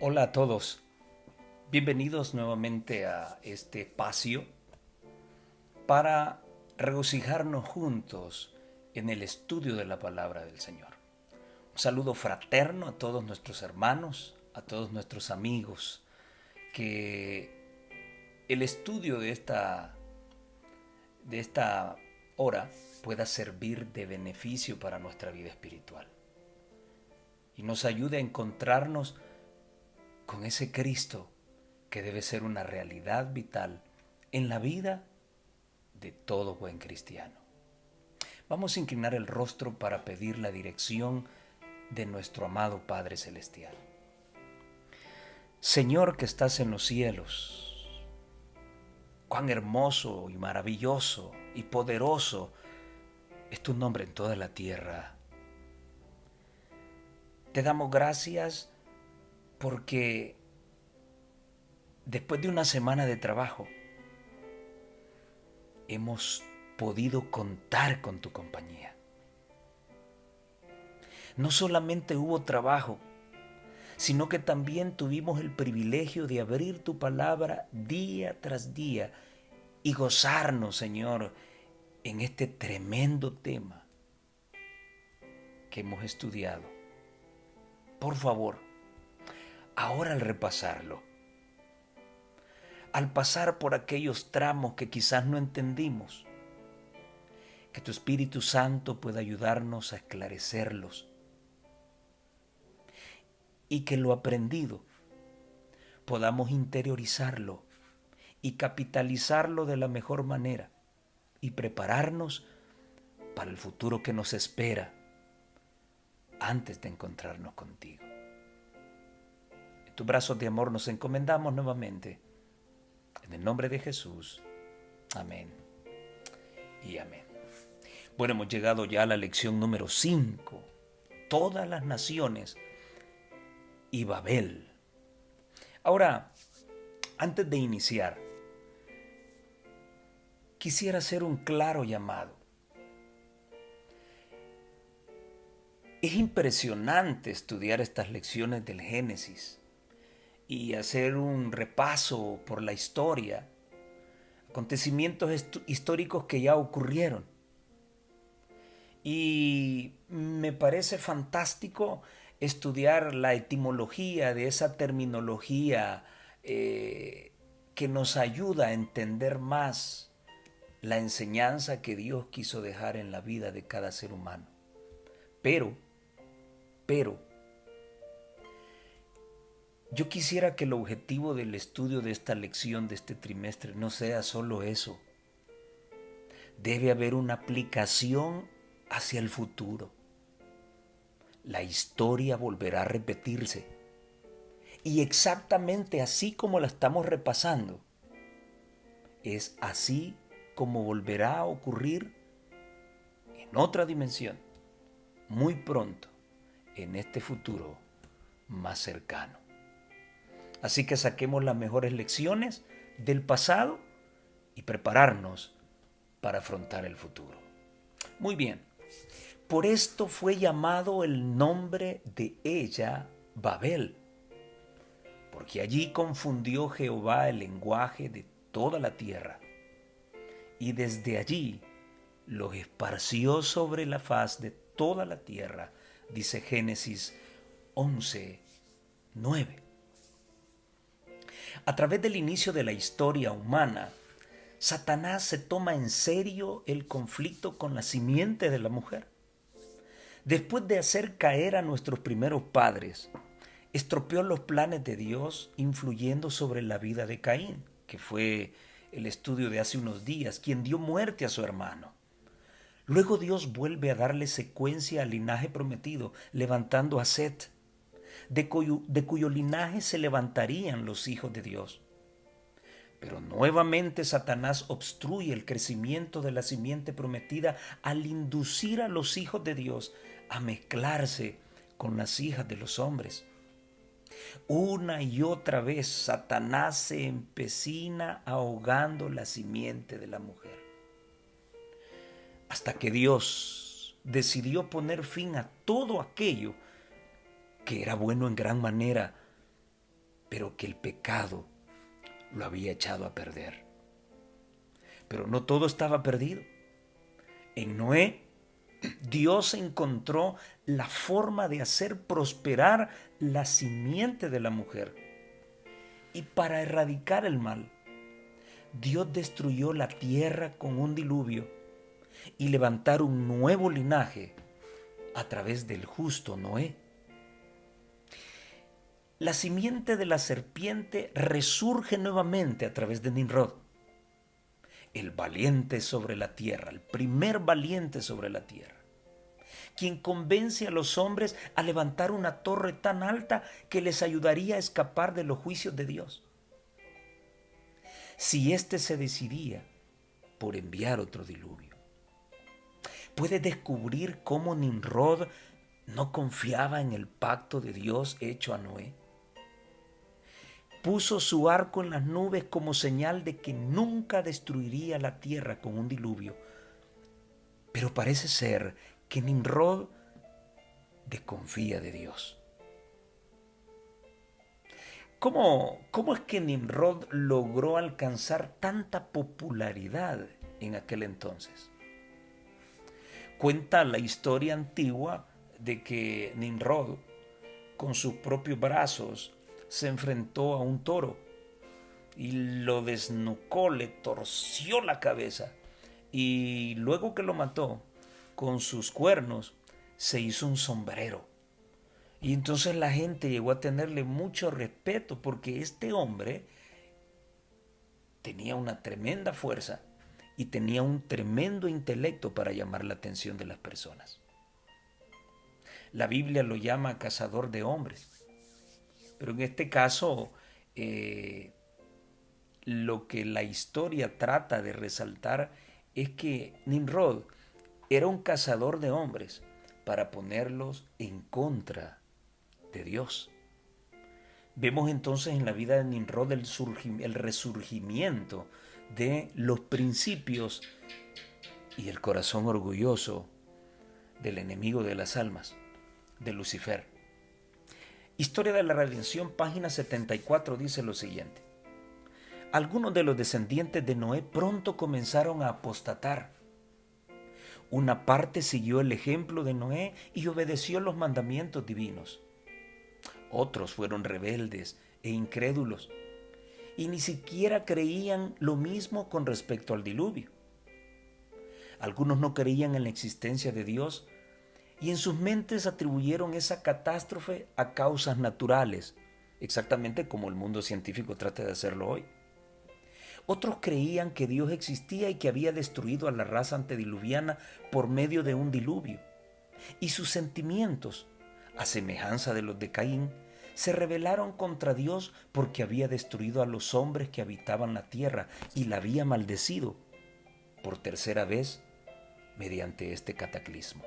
Hola a todos, bienvenidos nuevamente a este espacio para regocijarnos juntos en el estudio de la palabra del Señor. Un saludo fraterno a todos nuestros hermanos, a todos nuestros amigos, que el estudio de esta hora pueda servir de beneficio para nuestra vida espiritual y nos ayude a encontrarnos con ese Cristo que debe ser una realidad vital en la vida de todo buen cristiano. Vamos a inclinar el rostro para pedir la dirección de nuestro amado Padre Celestial. Señor que estás en los cielos, cuán hermoso y maravilloso y poderoso es tu nombre en toda la tierra. Te damos gracias porque después de una semana de trabajo hemos podido contar con tu compañía. No solamente hubo trabajo, sino que también tuvimos el privilegio de abrir tu palabra día tras día y gozarnos, Señor, en este tremendo tema que hemos estudiado. Por favor, ahora al repasarlo, al pasar por aquellos tramos que quizás no entendimos, que tu Espíritu Santo pueda ayudarnos a esclarecerlos y que lo aprendido podamos interiorizarlo y capitalizarlo de la mejor manera y prepararnos para el futuro que nos espera antes de encontrarnos contigo. En tus brazos de amor nos encomendamos nuevamente. En el nombre de Jesús. Amén y amén. Bueno, hemos llegado ya a la lección número 5. Todas las naciones y Babel. Ahora, antes de iniciar, quisiera hacer un claro llamado. Es impresionante estudiar estas lecciones del Génesis y hacer un repaso por la historia, acontecimientos históricos que ya ocurrieron. Y me parece fantástico estudiar la etimología de esa terminología que nos ayuda a entender más la enseñanza que Dios quiso dejar en la vida de cada ser humano. Pero, pero, yo quisiera que el objetivo del estudio de esta lección de este trimestre no sea solo eso. Debe haber una aplicación hacia el futuro. La historia volverá a repetirse. Y exactamente así como la estamos repasando, es así como volverá a ocurrir en otra dimensión, muy pronto, en este futuro más cercano. Así que saquemos las mejores lecciones del pasado y prepararnos para afrontar el futuro. Muy bien, por esto fue llamado el nombre de ella Babel, porque allí confundió Jehová el lenguaje de toda la tierra, y desde allí los esparció sobre la faz de toda la tierra, dice Génesis 11:9. A través del inicio de la historia humana, Satanás se toma en serio el conflicto con la simiente de la mujer. Después de hacer caer a nuestros primeros padres, estropeó los planes de Dios influyendo sobre la vida de Caín, que fue el estudio de hace unos días, quien dio muerte a su hermano. Luego Dios vuelve a darle secuencia al linaje prometido, levantando a Set, de cuyo linaje se levantarían los hijos de Dios. Pero nuevamente Satanás obstruye el crecimiento de la simiente prometida al inducir a los hijos de Dios a mezclarse con las hijas de los hombres. Una y otra vez Satanás se empecina ahogando la simiente de la mujer, hasta que Dios decidió poner fin a todo aquello que era bueno en gran manera pero que el pecado lo había echado a perder. Pero no todo estaba perdido. En Noé, Dios encontró la forma de hacer prosperar la simiente de la mujer. Y para erradicar el mal, Dios destruyó la tierra con un diluvio y levantar un nuevo linaje a través del justo Noé. La simiente de la serpiente resurge nuevamente a través de Nimrod, el valiente sobre la tierra, el primer valiente sobre la tierra, quien convence a los hombres a levantar una torre tan alta que les ayudaría a escapar de los juicios de Dios. Si éste se decidía por enviar otro diluvio. Puede descubrir cómo Nimrod no confiaba en el pacto de Dios hecho a Noé. Puso su arco en las nubes como señal de que nunca destruiría la tierra con un diluvio. Pero parece ser que Nimrod desconfía de Dios. ¿Cómo es que Nimrod logró alcanzar tanta popularidad en aquel entonces? Cuenta la historia antigua de que Nimrod, con sus propios brazos, se enfrentó a un toro y lo desnucó, le torció la cabeza, y luego que lo mató, con sus cuernos se hizo un sombrero. Y entonces la gente llegó a tenerle mucho respeto porque este hombre tenía una tremenda fuerza y tenía un tremendo intelecto para llamar la atención de las personas. La Biblia lo llama cazador de hombres, pero en este caso lo que la historia trata de resaltar es que Nimrod era un cazador de hombres para ponerlos en contra de Dios. Vemos entonces en la vida de Nimrod el resurgimiento de los principios y el corazón orgulloso del enemigo de las almas, de Lucifer. Historia de la Redención, página 74, dice lo siguiente. Algunos de los descendientes de Noé pronto comenzaron a apostatar. Una parte siguió el ejemplo de Noé y obedeció los mandamientos divinos. Otros fueron rebeldes e incrédulos y ni siquiera creían lo mismo con respecto al diluvio. Algunos no creían en la existencia de Dios y en sus mentes atribuyeron esa catástrofe a causas naturales, exactamente como el mundo científico trata de hacerlo hoy. Otros creían que Dios existía y que había destruido a la raza antediluviana por medio de un diluvio. Y sus sentimientos, a semejanza de los de Caín, se rebelaron contra Dios porque había destruido a los hombres que habitaban la tierra y la había maldecido por tercera vez mediante este cataclismo.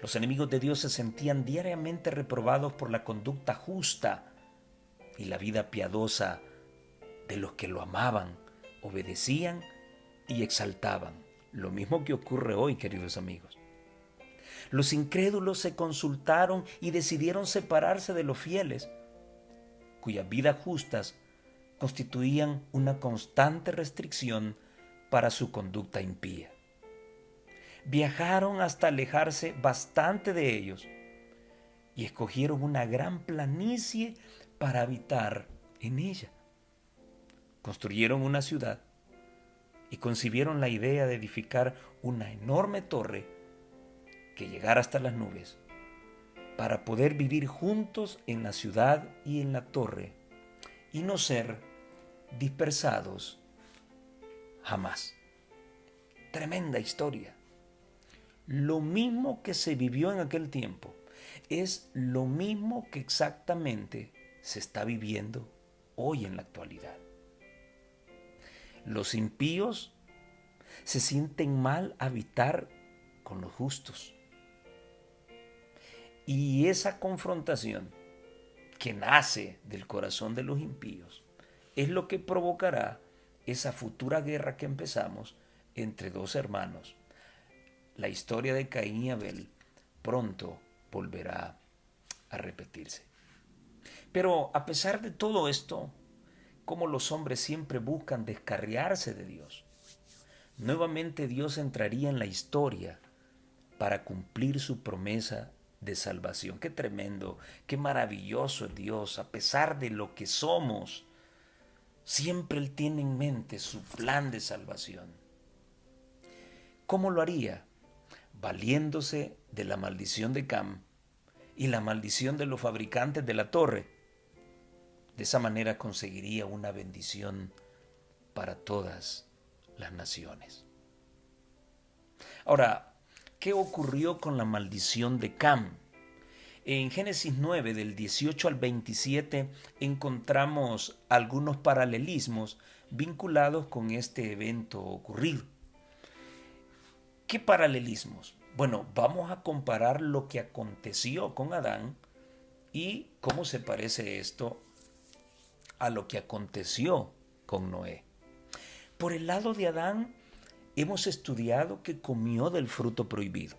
Los enemigos de Dios se sentían diariamente reprobados por la conducta justa y la vida piadosa de los que lo amaban, obedecían y exaltaban. Lo mismo que ocurre hoy, queridos amigos. Los incrédulos se consultaron y decidieron separarse de los fieles, cuyas vidas justas constituían una constante restricción para su conducta impía. Viajaron hasta alejarse bastante de ellos y escogieron una gran planicie para habitar en ella. Construyeron una ciudad y concibieron la idea de edificar una enorme torre que llegara hasta las nubes para poder vivir juntos en la ciudad y en la torre y no ser dispersados jamás. Tremenda historia. Lo mismo que se vivió en aquel tiempo es lo mismo que exactamente se está viviendo hoy en la actualidad. Los impíos se sienten mal habitar con los justos. Y esa confrontación que nace del corazón de los impíos es lo que provocará esa futura guerra que empezamos entre dos hermanos. La historia de Caín y Abel pronto volverá a repetirse. Pero a pesar de todo esto, como los hombres siempre buscan descarriarse de Dios, nuevamente Dios entraría en la historia para cumplir su promesa de salvación. Qué tremendo, qué maravilloso es Dios. A pesar de lo que somos, siempre Él tiene en mente su plan de salvación. ¿Cómo lo haría? Valiéndose de la maldición de Cam y la maldición de los fabricantes de la torre. De esa manera conseguiría una bendición para todas las naciones. Ahora, ¿qué ocurrió con la maldición de Cam? En Génesis 9, del 18 al 27, encontramos algunos paralelismos vinculados con este evento ocurrido. ¿Qué paralelismos? Bueno, vamos a comparar lo que aconteció con Adán y cómo se parece esto a lo que aconteció con Noé. Por el lado de Adán, hemos estudiado que comió del fruto prohibido.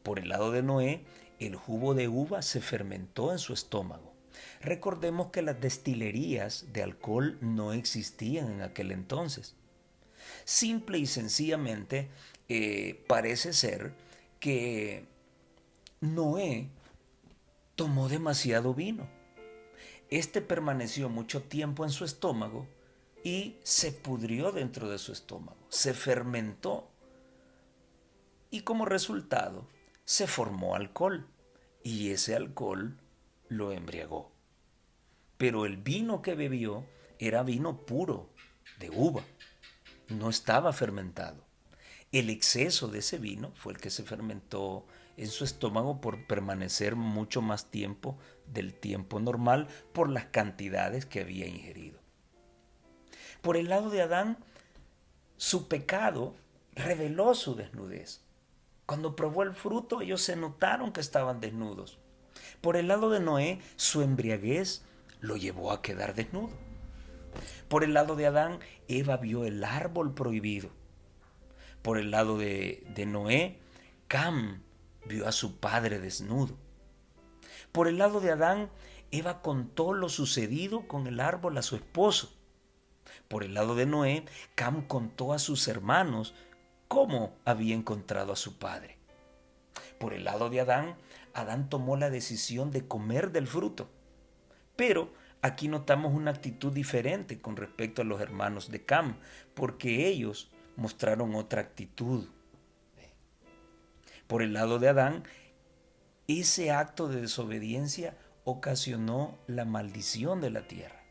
Por el lado de Noé, el jugo de uva se fermentó en su estómago. Recordemos que las destilerías de alcohol no existían en aquel entonces. Simple y sencillamente parece ser que Noé tomó demasiado vino. Este permaneció mucho tiempo en su estómago y se pudrió dentro de su estómago, se fermentó y como resultado se formó alcohol y ese alcohol lo embriagó. Pero el vino que bebió era vino puro, de uva, no estaba fermentado. El exceso de ese vino fue el que se fermentó en su estómago por permanecer mucho más tiempo del tiempo normal por las cantidades que había ingerido. Por el lado de Adán, su pecado reveló su desnudez. Cuando probó el fruto, ellos se notaron que estaban desnudos. Por el lado de Noé, su embriaguez lo llevó a quedar desnudo. Por el lado de Adán, Eva vio el árbol prohibido. Por el lado de Noé, Cam vio a su padre desnudo. Por el lado de Adán, Eva contó lo sucedido con el árbol a su esposo. Por el lado de Noé, Cam contó a sus hermanos cómo había encontrado a su padre. Por el lado de Adán, Adán tomó la decisión de comer del fruto. Pero aquí notamos una actitud diferente con respecto a los hermanos de Cam, porque ellos mostraron otra actitud. Por el lado de Adán, ese acto de desobediencia ocasionó la maldición de la tierra.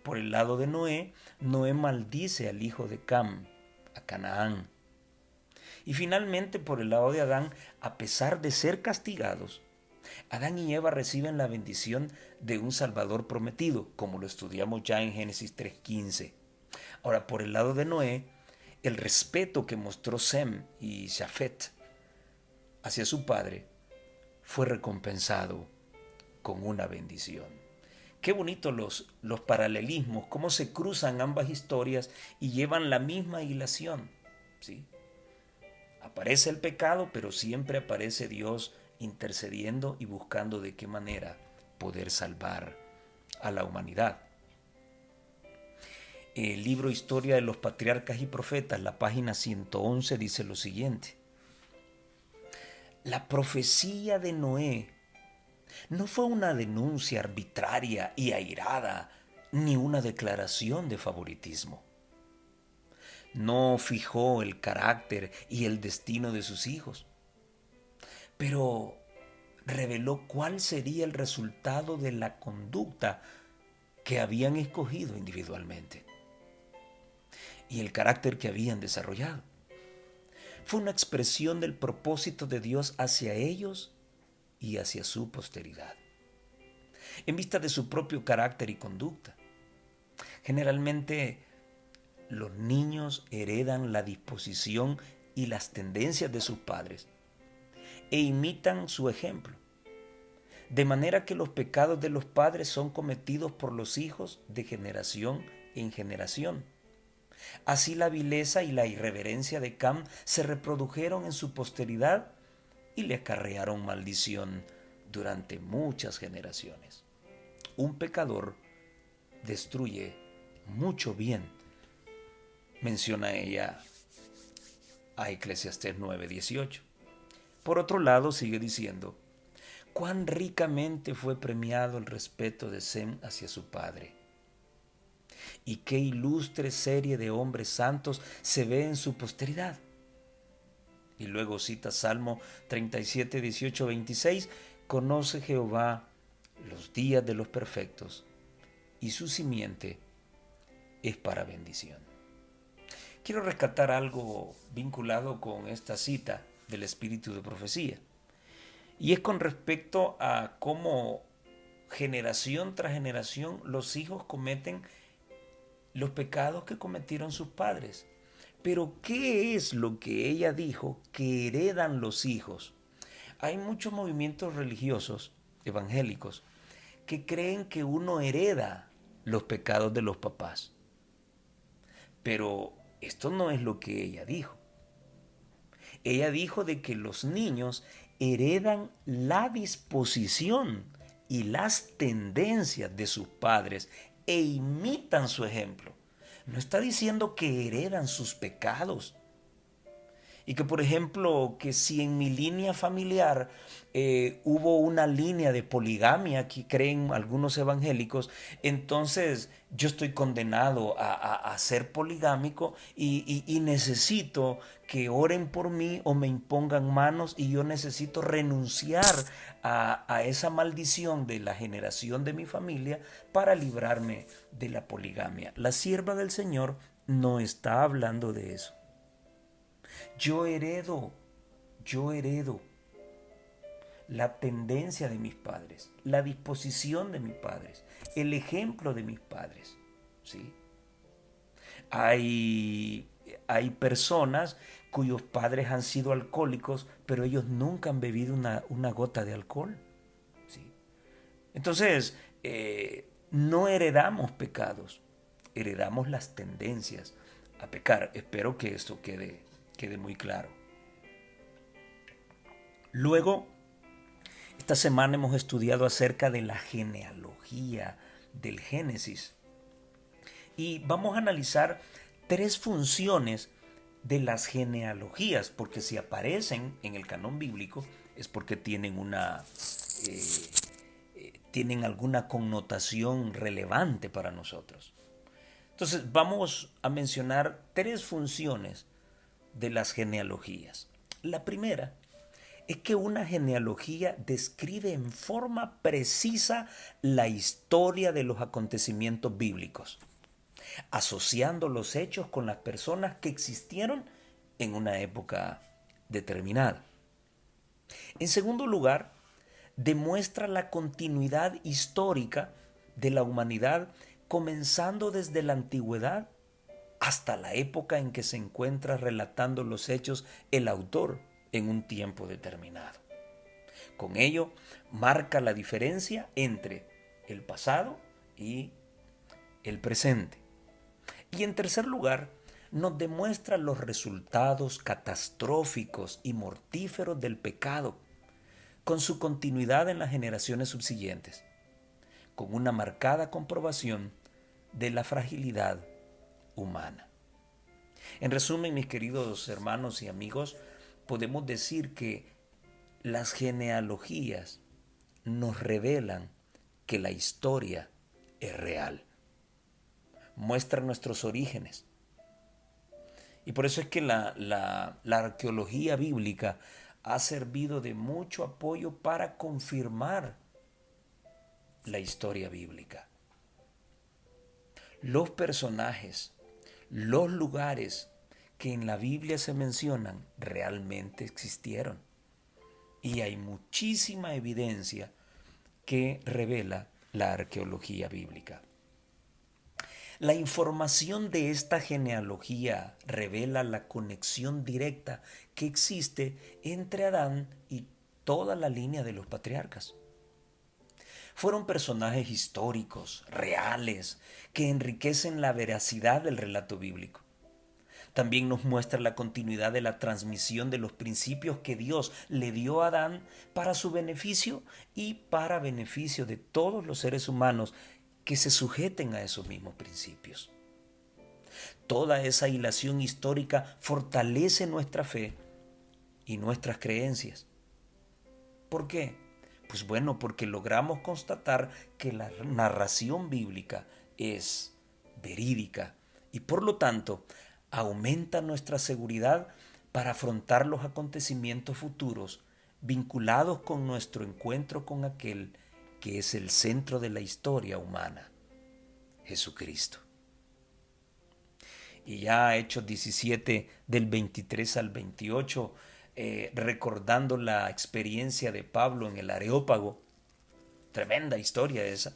Por el lado de Noé, Noé maldice al hijo de Cam, a Canaán. Y finalmente, por el lado de Adán, a pesar de ser castigados, Adán y Eva reciben la bendición de un Salvador prometido, como lo estudiamos ya en Génesis 3:15. Ahora, por el lado de Noé, el respeto que mostró Sem y Jafet hacia su padre fue recompensado con una bendición. Qué bonito los paralelismos, cómo se cruzan ambas historias y llevan la misma hilación, ¿sí? Aparece el pecado, pero siempre aparece Dios intercediendo y buscando de qué manera poder salvar a la humanidad. El libro Historia de los Patriarcas y Profetas, la página 111, dice lo siguiente. La profecía de Noé no fue una denuncia arbitraria y airada, ni una declaración de favoritismo. No fijó el carácter y el destino de sus hijos, pero reveló cuál sería el resultado de la conducta que habían escogido individualmente y el carácter que habían desarrollado. Fue una expresión del propósito de Dios hacia ellos y hacia su posteridad, en vista de su propio carácter y conducta. Generalmente, los niños heredan la disposición y las tendencias de sus padres e imitan su ejemplo, de manera que los pecados de los padres son cometidos por los hijos de generación en generación. Así la vileza y la irreverencia de Cam se reprodujeron en su posteridad y le acarrearon maldición durante muchas generaciones. un pecador destruye mucho bien, menciona ella a Eclesiastés 9:18. Por otro lado, sigue diciendo, cuán ricamente fue premiado el respeto de Sem hacia su padre, y qué ilustre serie de hombres santos se ve en su posteridad. Y luego cita Salmo 37, 18, 26, conoce Jehová los días de los perfectos, y su simiente es para bendición. Quiero rescatar algo vinculado con esta cita del espíritu de profecía, y es con respecto a cómo generación tras generación los hijos cometen los pecados que cometieron sus padres. Pero ¿qué es lo que ella dijo que heredan los hijos? Hay muchos movimientos religiosos evangélicos que creen que uno hereda los pecados de los papás. Pero esto no es lo que ella dijo. Ella dijo de que los niños heredan la disposición y las tendencias de sus padres e imitan su ejemplo. No está diciendo que heredan sus pecados. Y que, por ejemplo, que si en mi línea familiar hubo una línea de poligamia que creen algunos evangélicos, entonces yo estoy condenado a ser poligámico y necesito que oren por mí o me impongan manos y yo necesito renunciar a esa maldición de la generación de mi familia para librarme de la poligamia. La sierva del Señor no está hablando de eso. Yo heredo la tendencia de mis padres, la disposición de mis padres, el ejemplo de mis padres, ¿sí? Hay personas cuyos padres han sido alcohólicos, pero ellos nunca han bebido una gota de alcohol, ¿sí? Entonces, no heredamos pecados, heredamos las tendencias a pecar. Espero que esto quede muy claro. Luego, esta semana hemos estudiado acerca de la genealogía del Génesis y vamos a analizar 3 funciones de las genealogías, porque si aparecen en el canon bíblico es porque tienen alguna connotación relevante para nosotros. Entonces vamos a mencionar 3 funciones de las genealogías. La primera es que una genealogía describe en forma precisa la historia de los acontecimientos bíblicos, asociando los hechos con las personas que existieron en una época determinada. En segundo lugar, demuestra la continuidad histórica de la humanidad, comenzando desde la antigüedad hasta la época en que se encuentra relatando los hechos el autor en un tiempo determinado. Con ello, marca la diferencia entre el pasado y el presente. Y en tercer lugar, nos demuestra los resultados catastróficos y mortíferos del pecado, con su continuidad en las generaciones subsiguientes, con una marcada comprobación de la fragilidad humana. En resumen, mis queridos hermanos y amigos, podemos decir que las genealogías nos revelan que la historia es real. Muestra nuestros orígenes. Y por eso es que la arqueología bíblica ha servido de mucho apoyo para confirmar la historia bíblica. Los personajes, los lugares que en la Biblia se mencionan realmente existieron. Y hay muchísima evidencia que revela la arqueología bíblica. La información de esta genealogía revela la conexión directa que existe entre Adán y toda la línea de los patriarcas. Fueron personajes históricos, reales, que enriquecen la veracidad del relato bíblico. También nos muestra la continuidad de la transmisión de los principios que Dios le dio a Adán para su beneficio y para beneficio de todos los seres humanos que se sujeten a esos mismos principios. Toda esa hilación histórica fortalece nuestra fe y nuestras creencias. ¿Por qué? Pues bueno, porque logramos constatar que la narración bíblica es verídica y por lo tanto aumenta nuestra seguridad para afrontar los acontecimientos futuros vinculados con nuestro encuentro con aquel que es el centro de la historia humana, Jesucristo. Y ya Hechos 17 del 23 al 28, recordando la experiencia de Pablo en el Areópago, tremenda historia esa.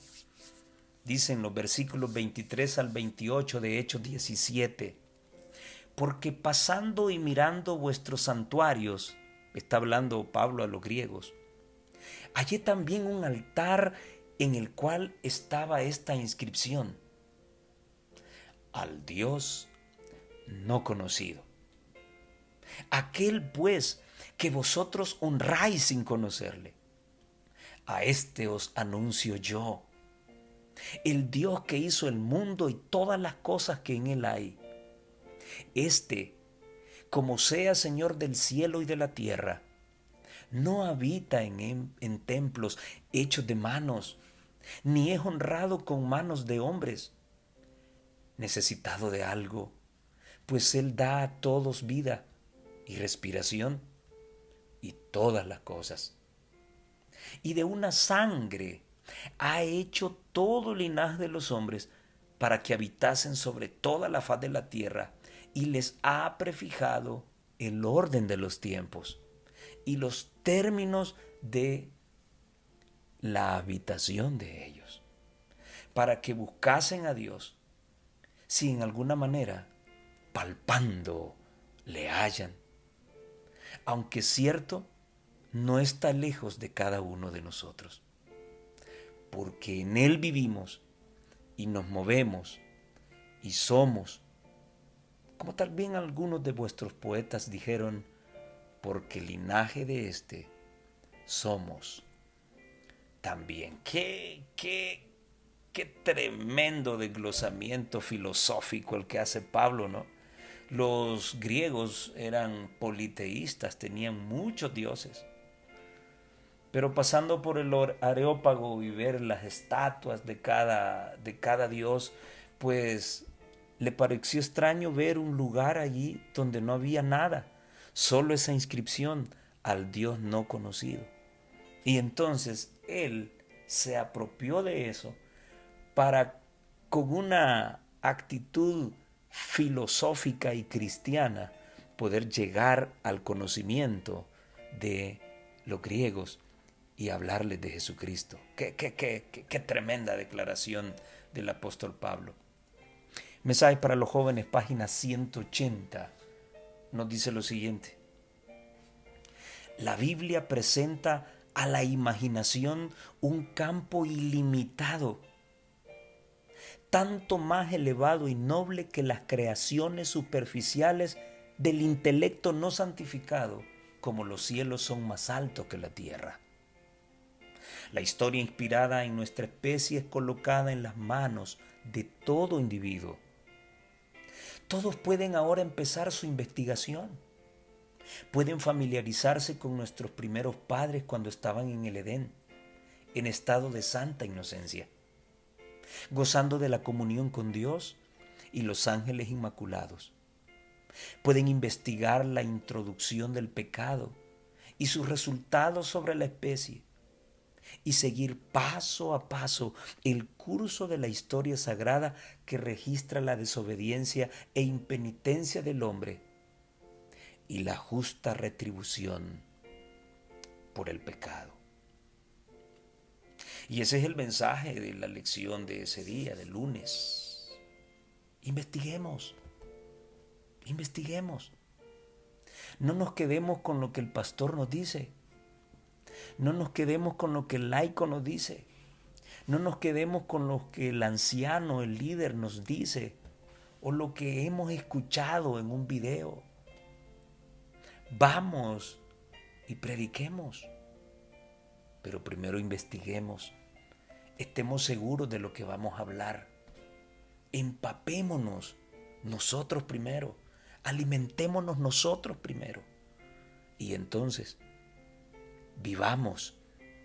Dicen los versículos 23 al 28 de Hechos 17, porque pasando y mirando vuestros santuarios, está hablando Pablo a los griegos, hallé también un altar en el cual estaba esta inscripción: al Dios no conocido. Aquel pues que vosotros honráis sin conocerle, a este os anuncio yo, el Dios que hizo el mundo y todas las cosas que en él hay. Este, como sea Señor del cielo y de la tierra, no habita en templos hechos de manos, ni es honrado con manos de hombres, necesitado de algo, pues Él da a todos vida y respiración y todas las cosas. Y de una sangre ha hecho todo el linaje de los hombres para que habitasen sobre toda la faz de la tierra, y les ha prefijado el orden de los tiempos y los términos de la habitación de ellos, para que buscasen a Dios, si en alguna manera, palpando, le hallan, aunque cierto, no está lejos de cada uno de nosotros, porque en Él vivimos y nos movemos y somos, como también algunos de vuestros poetas dijeron, porque linaje de éste somos también. Qué tremendo desglosamiento filosófico el que hace Pablo, ¿no? Los griegos eran politeístas, tenían muchos dioses. Pero pasando por el Areópago y ver las estatuas de cada dios, pues le pareció extraño ver un lugar allí donde no había nada, solo esa inscripción: al Dios no conocido. Y entonces él se apropió de eso para, con una actitud filosófica y cristiana, poder llegar al conocimiento de los griegos y hablarles de Jesucristo. Qué tremenda declaración del apóstol Pablo. Mensaje para los jóvenes, página 180, nos dice lo siguiente: la Biblia presenta a la imaginación un campo ilimitado, tanto más elevado y noble que las creaciones superficiales del intelecto no santificado, como los cielos son más altos que la tierra. La historia inspirada en nuestra especie es colocada en las manos de todo individuo. Todos pueden ahora empezar su investigación. Pueden familiarizarse con nuestros primeros padres cuando estaban en el Edén, en estado de santa inocencia, gozando de la comunión con Dios y los ángeles inmaculados. Pueden investigar la introducción del pecado y sus resultados sobre la especie, y seguir paso a paso el curso de la historia sagrada que registra la desobediencia e impenitencia del hombre y la justa retribución por el pecado. Y ese es el mensaje de la lección de ese día, de lunes. Investiguemos, investiguemos. No nos quedemos con lo que el pastor nos dice. No nos quedemos con lo que el laico nos dice. No nos quedemos con lo que el anciano, el líder nos dice. o lo que hemos escuchado en un video. Vamos y prediquemos, pero primero investiguemos, estemos seguros de lo que vamos a hablar, empapémonos nosotros primero, alimentémonos nosotros primero y entonces vivamos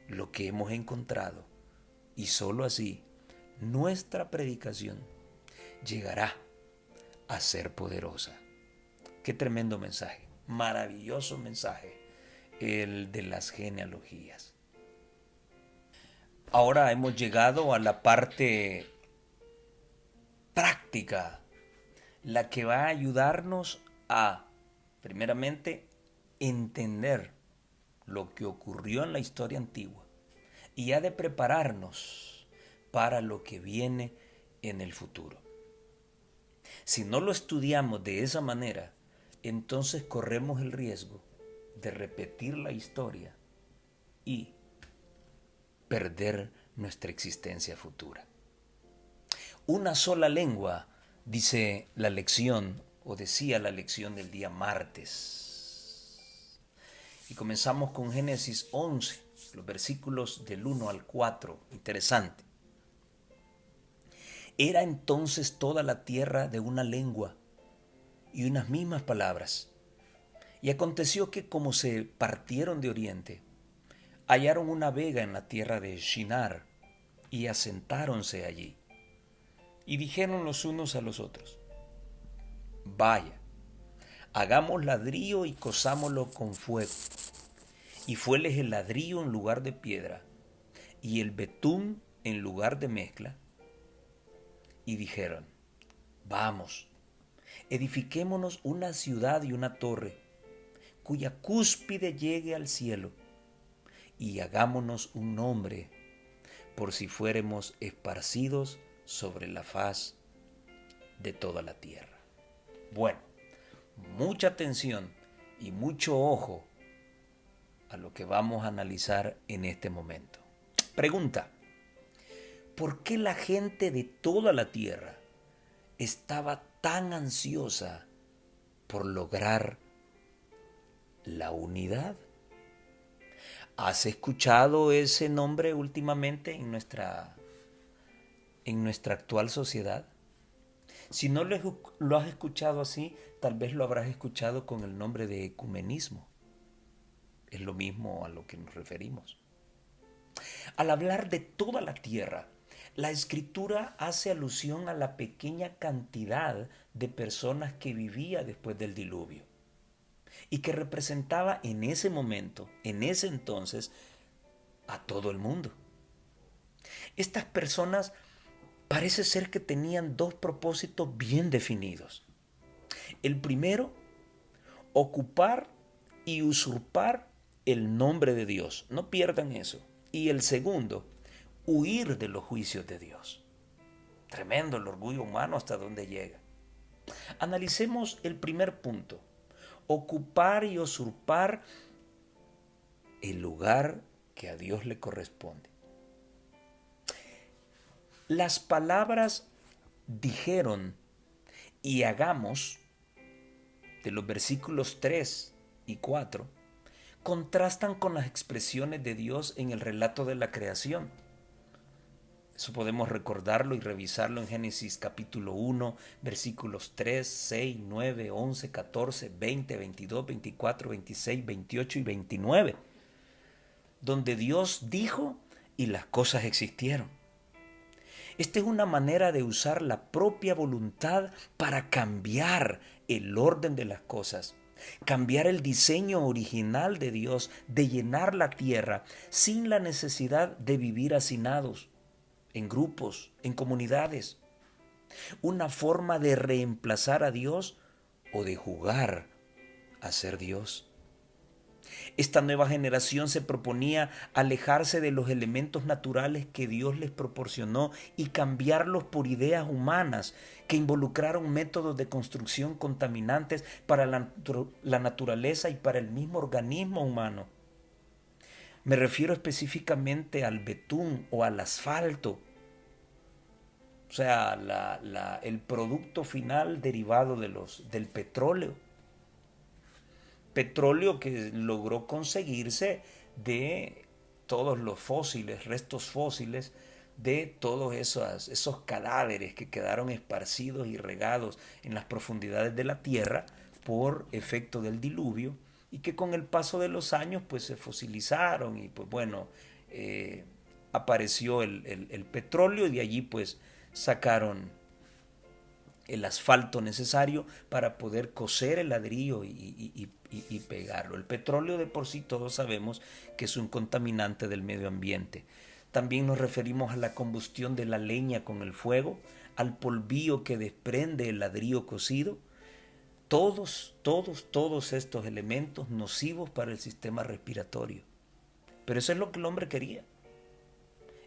lo que hemos encontrado y sólo así nuestra predicación llegará a ser poderosa. Qué tremendo mensaje, maravilloso mensaje, el de las genealogías. Ahora hemos llegado a la parte práctica, la que va a ayudarnos a, primeramente, entender lo que ocurrió en la historia antigua y ha de prepararnos para lo que viene en el futuro. Si no lo estudiamos de esa manera, entonces corremos el riesgo de repetir la historia y perder nuestra existencia futura. Una sola lengua, dice la lección, o decía la lección del día martes. Y comenzamos con Génesis 11, los versículos del 1 al 4. Interesante. Era entonces toda la tierra de una lengua y unas mismas palabras. Y aconteció que como se partieron de oriente, hallaron una vega en la tierra de Shinar y asentáronse allí. Y dijeron los unos a los otros, vaya, hagamos ladrillo y cosámoslo con fuego. Y fueles el ladrillo en lugar de piedra y el betún en lugar de mezcla. Y dijeron, vamos, edifiquémonos una ciudad y una torre, cuya cúspide llegue al cielo, y hagámonos un nombre, por si fuéremos esparcidos sobre la faz de toda la tierra. Bueno, mucha atención y mucho ojo a lo que vamos a analizar en este momento. Pregunta, ¿por qué la gente de toda la tierra estaba tan ansiosa por lograr la unidad? ¿Has escuchado ese nombre últimamente en nuestra actual sociedad? Si no lo has escuchado así, tal vez lo habrás escuchado con el nombre de ecumenismo. Es lo mismo a lo que nos referimos. Al hablar de toda la tierra, la escritura hace alusión a la pequeña cantidad de personas que vivía después del diluvio y que representaba en ese momento, en ese entonces, a todo el mundo. Estas personas parece ser que tenían dos propósitos bien definidos. El primero, ocupar y usurpar el nombre de Dios. No pierdan eso. Y el segundo, huir de los juicios de Dios. Tremendo el orgullo humano hasta dónde llega. Analicemos el primer punto. Ocupar y usurpar el lugar que a Dios le corresponde. Las palabras dijeron y hagamos de los versículos 3 y 4 contrastan con las expresiones de Dios en el relato de la creación. Eso podemos recordarlo y revisarlo en Génesis capítulo 1, versículos 3, 6, 9, 11, 14, 20, 22, 24, 26, 28 y 29, donde Dios dijo y las cosas existieron. Esta es una manera de usar la propia voluntad para cambiar el orden de las cosas, cambiar el diseño original de Dios de llenar la tierra sin la necesidad de vivir hacinados, en grupos, en comunidades. Una forma de reemplazar a Dios o de jugar a ser Dios. Esta nueva generación se proponía alejarse de los elementos naturales que Dios les proporcionó y cambiarlos por ideas humanas que involucraron métodos de construcción contaminantes para la naturaleza y para el mismo organismo humano. Me refiero específicamente al betún o al asfalto. o sea, el producto final derivado del petróleo. Petróleo que logró conseguirse de todos los fósiles, restos fósiles, de todos esos cadáveres que quedaron esparcidos y regados en las profundidades de la tierra por efecto del diluvio y que con el paso de los años pues se fosilizaron y pues bueno, eh, apareció el petróleo y de allí pues sacaron el asfalto necesario para poder coser el ladrillo y pegarlo. El petróleo de por sí todos sabemos que es un contaminante del medio ambiente. También nos referimos a la combustión de la leña con el fuego, al polvillo que desprende el ladrillo cocido. Todos estos elementos nocivos para el sistema respiratorio. Pero eso es lo que el hombre quería.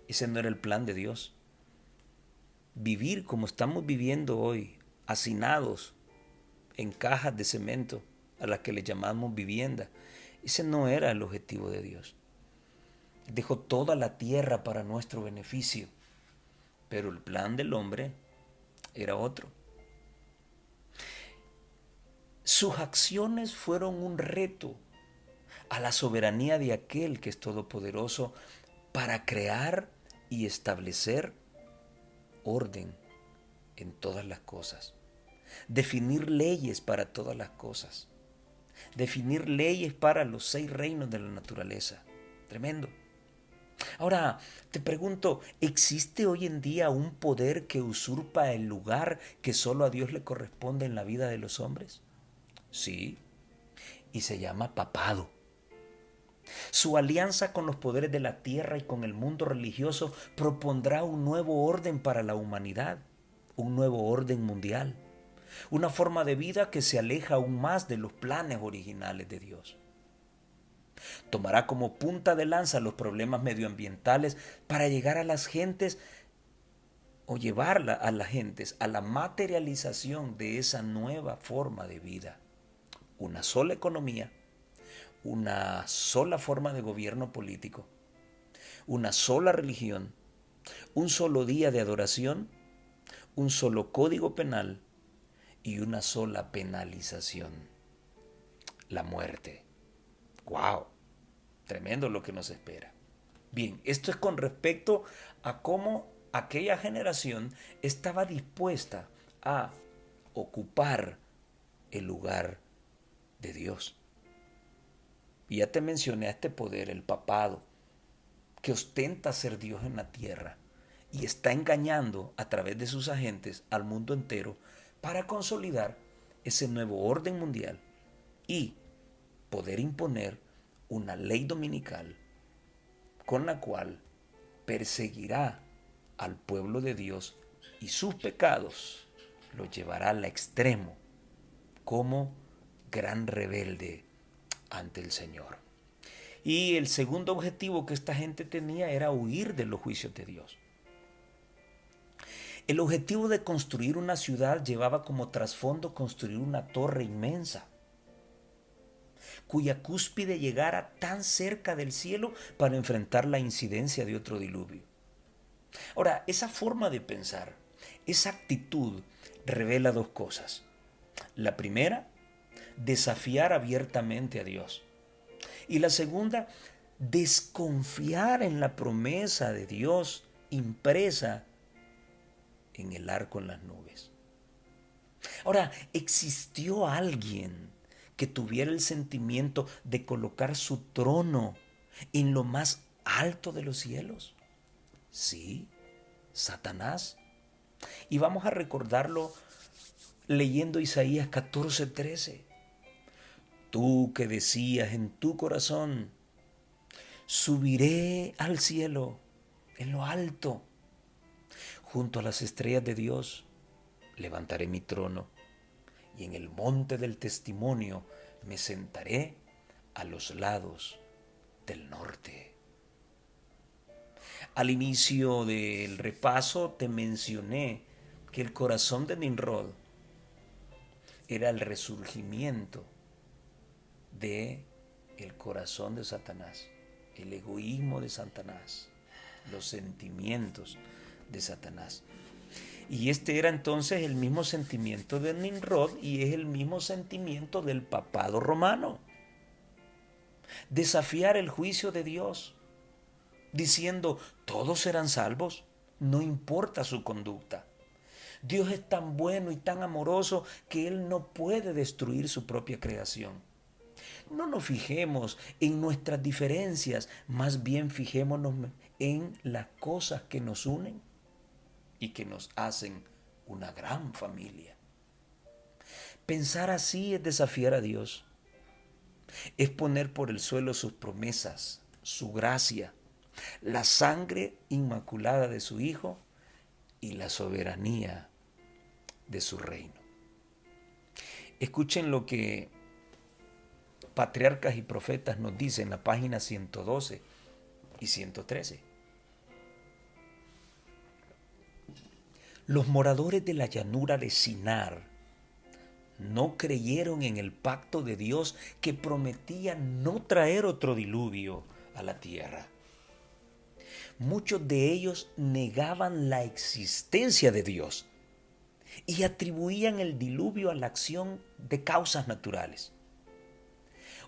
Ese no era el plan de Dios. Vivir como estamos viviendo hoy, hacinados en cajas de cemento a las que le llamamos vivienda, ese no era el objetivo de Dios. Dejó toda la tierra para nuestro beneficio, pero el plan del hombre era otro. Sus acciones fueron un reto a la soberanía de aquel que es todopoderoso para crear y establecer orden en todas las cosas, definir leyes para todas las cosas, definir leyes para los 6 reinos de la naturaleza. Tremendo. Ahora, te pregunto, ¿existe hoy en día un poder que usurpa el lugar que solo a Dios le corresponde en la vida de los hombres? Sí, y se llama papado. Su alianza con los poderes de la tierra y con el mundo religioso propondrá un nuevo orden para la humanidad, un nuevo orden mundial, una forma de vida que se aleja aún más de los planes originales de Dios. Tomará como punta de lanza los problemas medioambientales para llegar a las gentes o llevar a las gentes a la materialización de esa nueva forma de vida. Una sola economía, una sola forma de gobierno político, una sola religión, un solo día de adoración, un solo código penal y una sola penalización, la muerte. ¡Wow! Tremendo lo que nos espera. Bien, esto es con respecto a cómo aquella generación estaba dispuesta a ocupar el lugar de Dios. Y ya te mencioné a este poder, el papado, que ostenta ser Dios en la tierra y está engañando a través de sus agentes al mundo entero para consolidar ese nuevo orden mundial y poder imponer una ley dominical con la cual perseguirá al pueblo de Dios y sus pecados los llevará al extremo como gran rebelde ante el Señor. Y el segundo objetivo que esta gente tenía era huir de los juicios de Dios. El objetivo de construir una ciudad llevaba como trasfondo construir una torre inmensa, cuya cúspide llegara tan cerca del cielo para enfrentar la incidencia de otro diluvio. Ahora, esa forma de pensar, esa actitud revela dos cosas. La primera, desafiar abiertamente a Dios. Y la segunda, desconfiar en la promesa de Dios impresa en el arco en las nubes. Ahora, ¿existió alguien que tuviera el sentimiento de colocar su trono en lo más alto de los cielos? Sí, Satanás. Y vamos a recordarlo leyendo Isaías 14:13. Tú que decías en tu corazón, subiré al cielo, en lo alto, junto a las estrellas de Dios, levantaré mi trono y en el monte del testimonio me sentaré a los lados del norte. Al inicio del repaso te mencioné que el corazón de Nimrod era el resurgimiento de el corazón de Satanás, el egoísmo de Satanás, los sentimientos de Satanás. Y este era entonces el mismo sentimiento de Nimrod y es el mismo sentimiento del papado romano. Desafiar el juicio de Dios, diciendo, todos serán salvos, no importa su conducta. Dios es tan bueno y tan amoroso que Él no puede destruir su propia creación. No nos fijemos en nuestras diferencias, más bien fijémonos en las cosas que nos unen y que nos hacen una gran familia. Pensar así es desafiar a Dios, es poner por el suelo sus promesas, su gracia, la sangre inmaculada de su Hijo y la soberanía de su reino. Escuchen lo que Patriarcas y Profetas nos dicen en la página 112 y 113. Los moradores de la llanura de Sinar no creyeron en el pacto de Dios que prometía no traer otro diluvio a la tierra. Muchos de ellos negaban la existencia de Dios y atribuían el diluvio a la acción de causas naturales.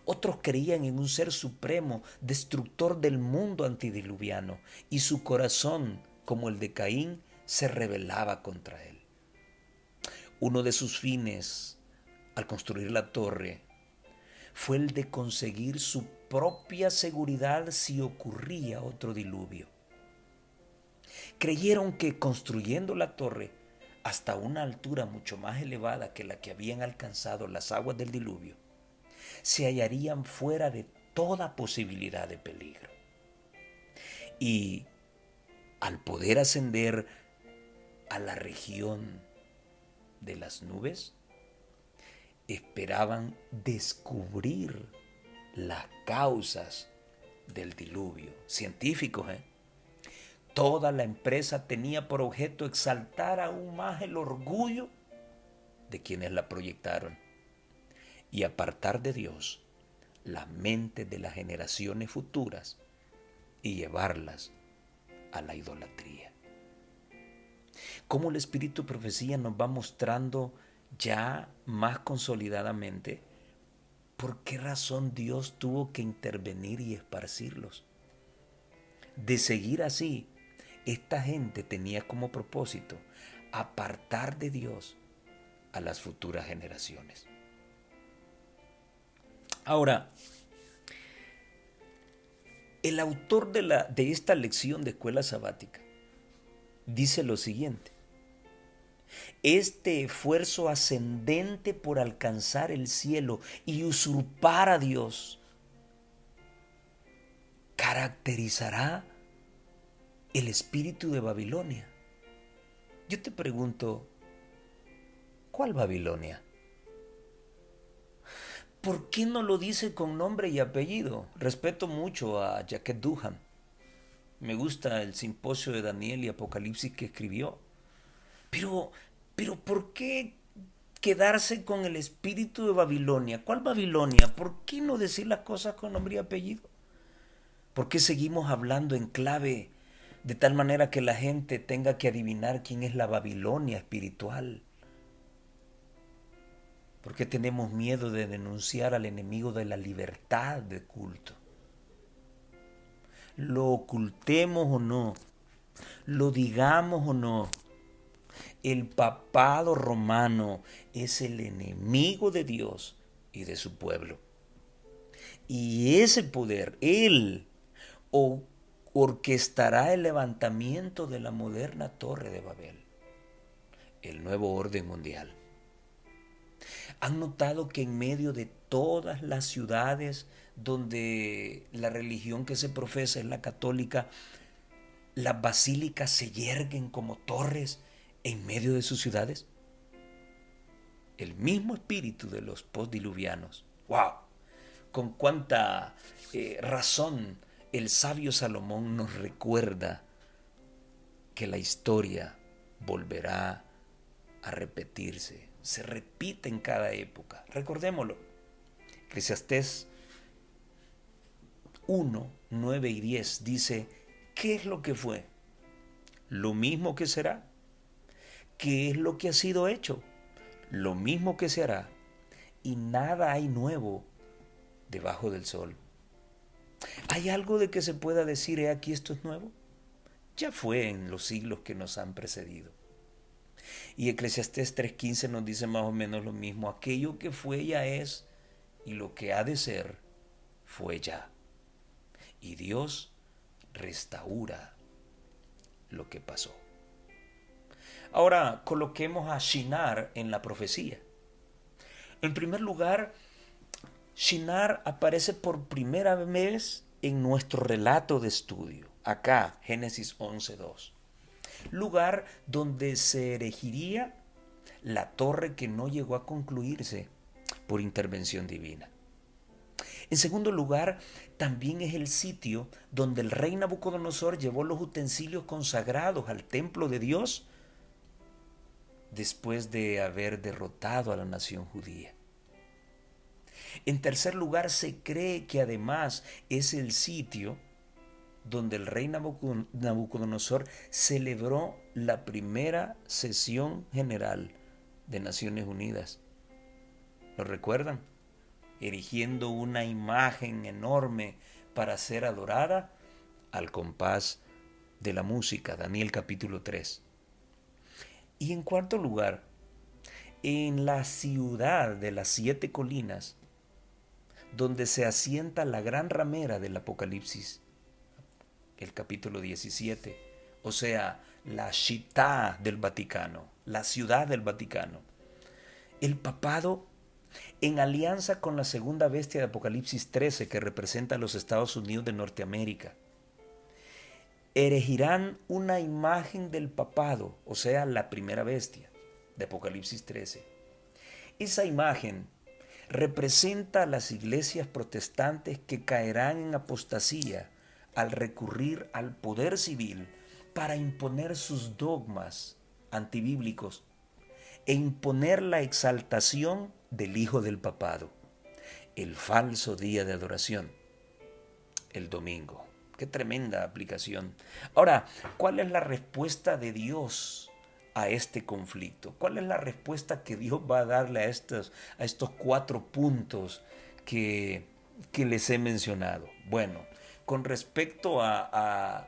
Otros creían en un ser supremo, destructor del mundo antidiluviano, y su corazón, como el de Caín, se rebelaba contra él. Uno de sus fines al construir la torre fue el de conseguir su propia seguridad si ocurría otro diluvio. Creyeron que construyendo la torre hasta una altura mucho más elevada que la que habían alcanzado las aguas del diluvio, se hallarían fuera de toda posibilidad de peligro. Y al poder ascender a la región de las nubes, esperaban descubrir las causas del diluvio. Científicos, Toda la empresa tenía por objeto exaltar aún más el orgullo de quienes la proyectaron y apartar de Dios la mente de las generaciones futuras y llevarlas a la idolatría. Cómo el Espíritu de Profecía nos va mostrando ya más consolidadamente por qué razón Dios tuvo que intervenir y esparcirlos. De seguir así, esta gente tenía como propósito apartar de Dios a las futuras generaciones. Ahora, el autor de esta lección de escuela sabática dice lo siguiente: este esfuerzo ascendente por alcanzar el cielo y usurpar a Dios caracterizará el espíritu de Babilonia. Yo te pregunto, ¿cuál Babilonia? ¿Por qué no lo dice con nombre y apellido? Respeto mucho a Jacques Duhan. Me gusta el simposio de Daniel y Apocalipsis que escribió. Pero, ¿por qué quedarse con el espíritu de Babilonia? ¿Cuál Babilonia? ¿Por qué no decir las cosas con nombre y apellido? ¿Por qué seguimos hablando en clave de tal manera que la gente tenga que adivinar quién es la Babilonia espiritual? ¿Por qué tenemos miedo de denunciar al enemigo de la libertad de culto? Lo ocultemos o no, lo digamos o no, el papado romano es el enemigo de Dios y de su pueblo. Y ese poder, él orquestará el levantamiento de la moderna Torre de Babel, el nuevo orden mundial. ¿Han notado que en medio de todas las ciudades donde la religión que se profesa es la católica, las basílicas se yerguen como torres en medio de sus ciudades? El mismo espíritu de los postdiluvianos. ¡Wow! Con cuánta razón el sabio Salomón nos recuerda que la historia volverá a repetirse. Se repite en cada época. Recordémoslo. Eclesiastés 1, 9 y 10 dice, ¿qué es lo que fue? Lo mismo que será. ¿Qué es lo que ha sido hecho? Lo mismo que se hará, y nada hay nuevo debajo del sol. ¿Hay algo de que se pueda decir, he aquí esto es nuevo? Ya fue en los siglos que nos han precedido. Y Eclesiastés 3:15 nos dice más o menos lo mismo. Aquello que fue ya es, y lo que ha de ser fue ya. Y Dios restaura lo que pasó. Ahora coloquemos a Shinar en la profecía. En primer lugar, Shinar aparece por primera vez en nuestro relato de estudio. Acá, Génesis 11:2. Lugar donde se erigiría la torre que no llegó a concluirse por intervención divina. En segundo lugar, también es el sitio donde el rey Nabucodonosor llevó los utensilios consagrados al templo de Dios después de haber derrotado a la nación judía. En tercer lugar, se cree que además es el sitio donde el rey Nabucodonosor celebró la primera sesión general de Naciones Unidas. ¿Lo recuerdan? Erigiendo una imagen enorme para ser adorada al compás de la música, Daniel capítulo 3. Y en cuarto lugar, en la ciudad de las 7 colinas, donde se asienta la gran ramera del Apocalipsis, el capítulo 17, o sea, la città del Vaticano, la ciudad del Vaticano. El papado, en alianza con la segunda bestia de Apocalipsis 13, que representa a los Estados Unidos de Norteamérica, erigirán una imagen del papado, o sea, la primera bestia de Apocalipsis 13. Esa imagen representa a las iglesias protestantes que caerán en apostasía al recurrir al poder civil para imponer sus dogmas antibíblicos e imponer la exaltación del hijo del papado, el falso día de adoración, el domingo. Qué tremenda aplicación. Ahora, ¿cuál es la respuesta de Dios a este conflicto? ¿Cuál es la respuesta que Dios va a darle a estos 4 puntos que les he mencionado? Bueno, con respecto a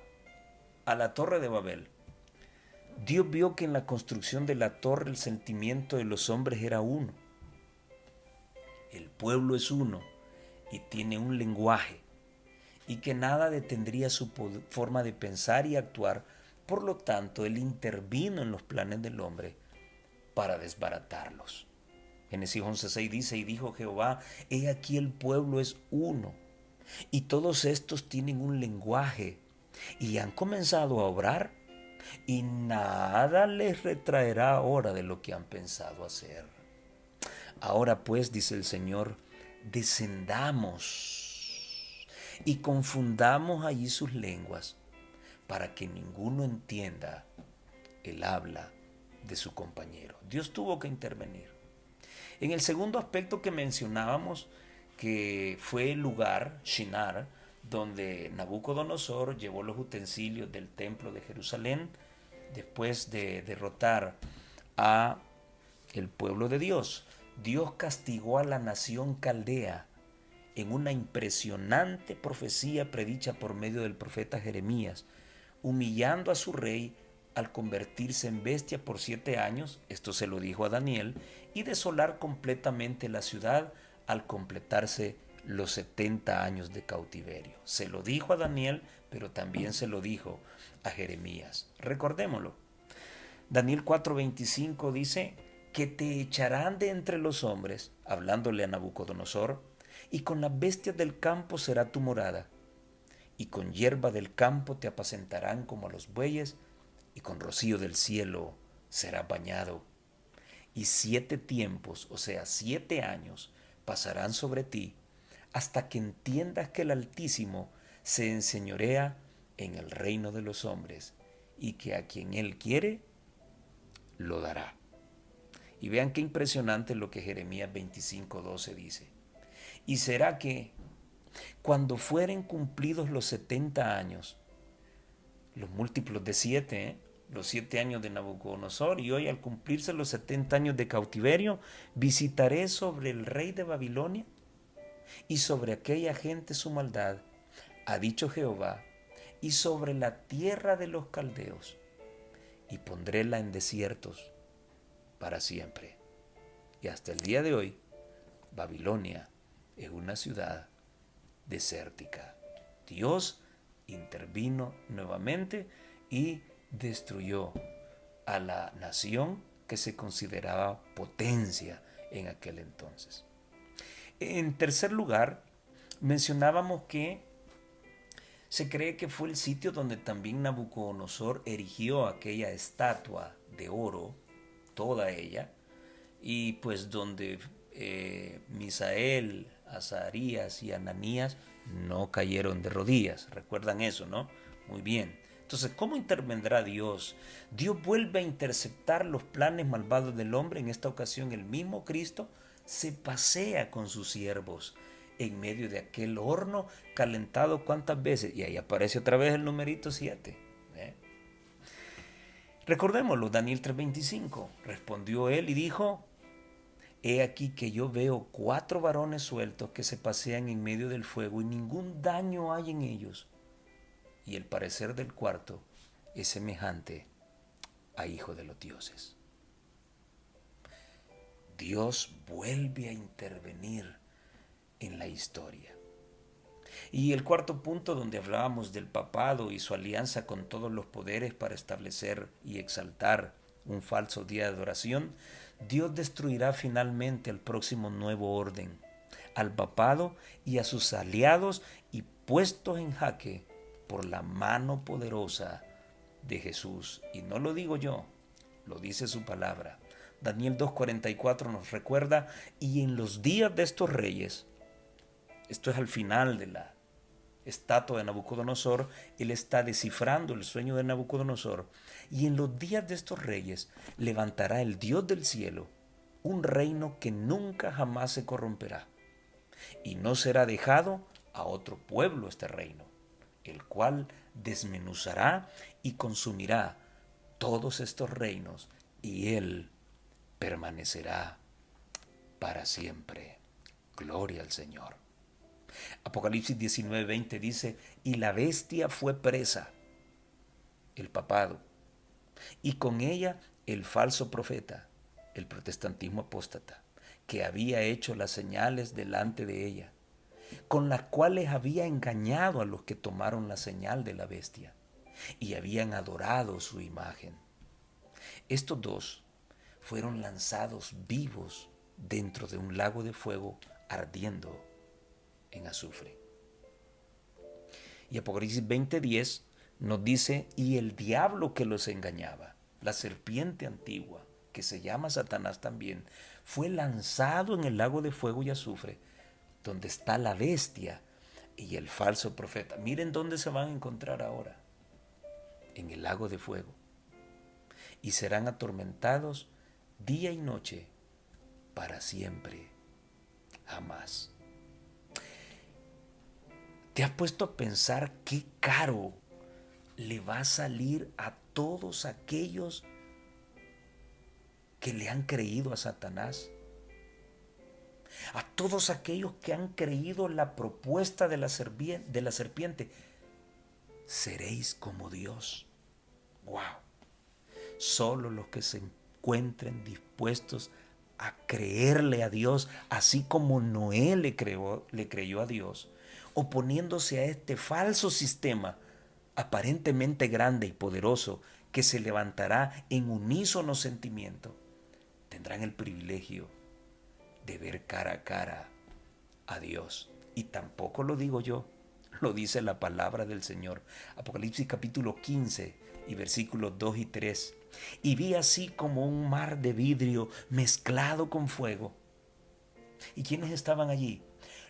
la Torre de Babel, Dios vio que en la construcción de la torre el sentimiento de los hombres era uno. El pueblo es uno y tiene un lenguaje, y que nada detendría su forma de pensar y actuar. Por lo tanto, Él intervino en los planes del hombre para desbaratarlos. Génesis 11:6 dice, y dijo Jehová, he aquí el pueblo es uno, y todos estos tienen un lenguaje, y han comenzado a obrar, y nada les retraerá ahora de lo que han pensado hacer. Ahora pues, dice el Señor, descendamos y confundamos allí sus lenguas, para que ninguno entienda el habla de su compañero. Dios tuvo que intervenir. En el segundo aspecto que mencionábamos, que fue el lugar, Shinar, donde Nabucodonosor llevó los utensilios del templo de Jerusalén después de derrotar a el pueblo de Dios. Dios castigó a la nación caldea en una impresionante profecía predicha por medio del profeta Jeremías, humillando a su rey al convertirse en bestia por 7 años, esto se lo dijo a Daniel, y desolar completamente la ciudad al completarse los 70 años de cautiverio. Se lo dijo a Daniel, pero también se lo dijo a Jeremías. Recordémoslo. Daniel 4:25 dice que te echarán de entre los hombres, hablándole a Nabucodonosor, y con las bestias del campo será tu morada, y con hierba del campo te apacentarán como a los bueyes, y con rocío del cielo serás bañado. Y 7 tiempos, o sea, 7 años, pasarán sobre ti, hasta que entiendas que el Altísimo se enseñorea en el reino de los hombres, y que a quien Él quiere, lo dará. Y vean qué impresionante lo que Jeremías 25:12 dice. Y será que cuando fueren cumplidos los 70 años, los múltiplos de 7, los 7 años de Nabucodonosor, y hoy al cumplirse los 70 años de cautiverio, visitaré sobre el rey de Babilonia y sobre aquella gente su maldad, ha dicho Jehová, y sobre la tierra de los caldeos, y pondréla en desiertos para siempre. Y hasta el día de hoy, Babilonia es una ciudad desértica. Dios intervino nuevamente y destruyó a la nación que se consideraba potencia en aquel entonces. En tercer lugar, mencionábamos que se cree que fue el sitio donde también Nabucodonosor erigió aquella estatua de oro, toda ella, y pues donde Misael, Azarías y Ananías no cayeron de rodillas. ¿Recuerdan eso, no? Muy bien. Entonces, ¿cómo intervendrá Dios? Dios vuelve a interceptar los planes malvados del hombre. En esta ocasión, el mismo Cristo se pasea con sus siervos en medio de aquel horno calentado cuántas veces. Y ahí aparece otra vez el numerito 7. Recordémoslo, Daniel 3:25. Respondió él y dijo: He aquí que yo veo 4 varones sueltos que se pasean en medio del fuego y ningún daño hay en ellos. Y el parecer del cuarto es semejante a hijo de los dioses. Dios vuelve a intervenir en la historia. Y el cuarto punto, donde hablábamos del papado y su alianza con todos los poderes para establecer y exaltar un falso día de adoración, Dios destruirá finalmente al próximo nuevo orden, al papado y a sus aliados, y puestos en jaque por la mano poderosa de Jesús. Y no lo digo yo, lo dice su palabra. Daniel 2:44 nos recuerda: y en los días de estos reyes, esto es al final de la estatua de Nabucodonosor, él está descifrando el sueño de Nabucodonosor, y en los días de estos reyes levantará el Dios del cielo un reino que nunca jamás se corromperá, y no será dejado a otro pueblo este reino, el cual desmenuzará y consumirá todos estos reinos, y él permanecerá para siempre. Gloria al Señor. Apocalipsis 19:20 dice: y la bestia fue presa, el papado, y con ella el falso profeta, el protestantismo apóstata, que había hecho las señales delante de ella, con las cuales había engañado a los que tomaron la señal de la bestia y habían adorado su imagen. Estos dos fueron lanzados vivos dentro de un lago de fuego ardiendo en azufre. Y Apocalipsis 20:10 nos dice: y el diablo que los engañaba, la serpiente antigua, que se llama Satanás también, fue lanzado en el lago de fuego y azufre, donde está la bestia y el falso profeta. Miren dónde se van a encontrar ahora: en el lago de fuego. Y serán atormentados día y noche para siempre, jamás. ¿Te has puesto a pensar qué caro le va a salir a todos aquellos que le han creído a Satanás? A todos aquellos que han creído la propuesta de la serpiente. Seréis como Dios. ¡Wow! Solo los que se encuentren dispuestos a creerle a Dios, así como Noé le creyó a Dios, oponiéndose a este falso sistema aparentemente grande y poderoso que se levantará en unísono sentimiento, tendrán el privilegio de ver cara a cara a Dios. Y tampoco lo digo yo, lo dice la palabra del Señor. Apocalipsis capítulo 15 y versículos 2 y 3. Y vi así como un mar de vidrio mezclado con fuego. ¿Y quiénes estaban allí?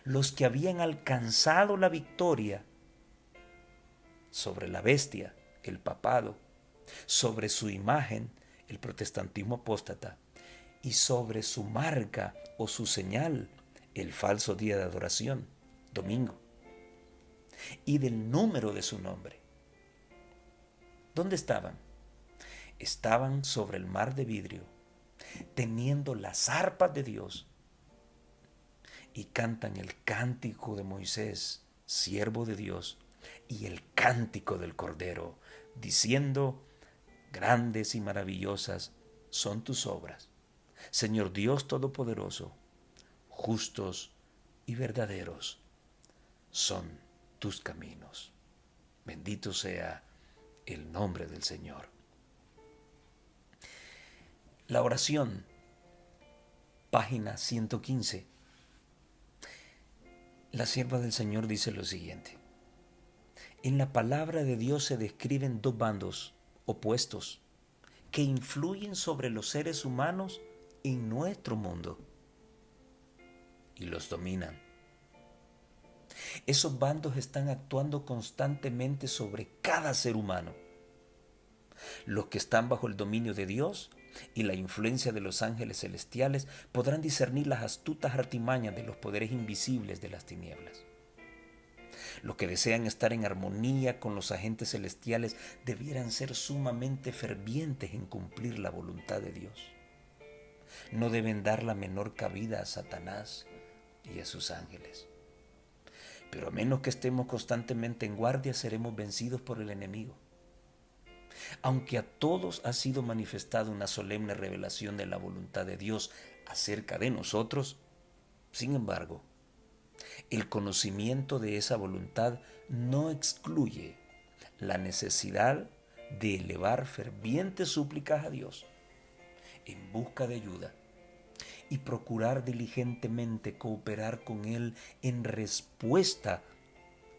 Los que habían alcanzado la victoria sobre la bestia, el papado, sobre su imagen, el protestantismo apóstata, y sobre su marca o su señal, el falso día de adoración, domingo, y del número de su nombre. ¿Dónde estaban? estaban sobre el mar de vidrio, teniendo las arpas de Dios, y cantan el cántico de Moisés, siervo de Dios, y el cántico del Cordero, diciendo: grandes y maravillosas son tus obras, Señor Dios Todopoderoso, justos y verdaderos son tus caminos. Bendito sea el nombre del Señor. La oración, página 115. La sierva del Señor dice lo siguiente: en la palabra de Dios se describen dos bandos opuestos que influyen sobre los seres humanos en nuestro mundo y los dominan. Esos bandos están actuando constantemente sobre cada ser humano. Los que están bajo el dominio de Dios y la influencia de los ángeles celestiales podrán discernir las astutas artimañas de los poderes invisibles de las tinieblas. Los que desean estar en armonía con los agentes celestiales debieran ser sumamente fervientes en cumplir la voluntad de Dios. No deben dar la menor cabida a Satanás y a sus ángeles. Pero a menos que estemos constantemente en guardia, seremos vencidos por el enemigo. Aunque a todos ha sido manifestada una solemne revelación de la voluntad de Dios acerca de nosotros, sin embargo, el conocimiento de esa voluntad no excluye la necesidad de elevar fervientes súplicas a Dios en busca de ayuda y procurar diligentemente cooperar con Él en respuesta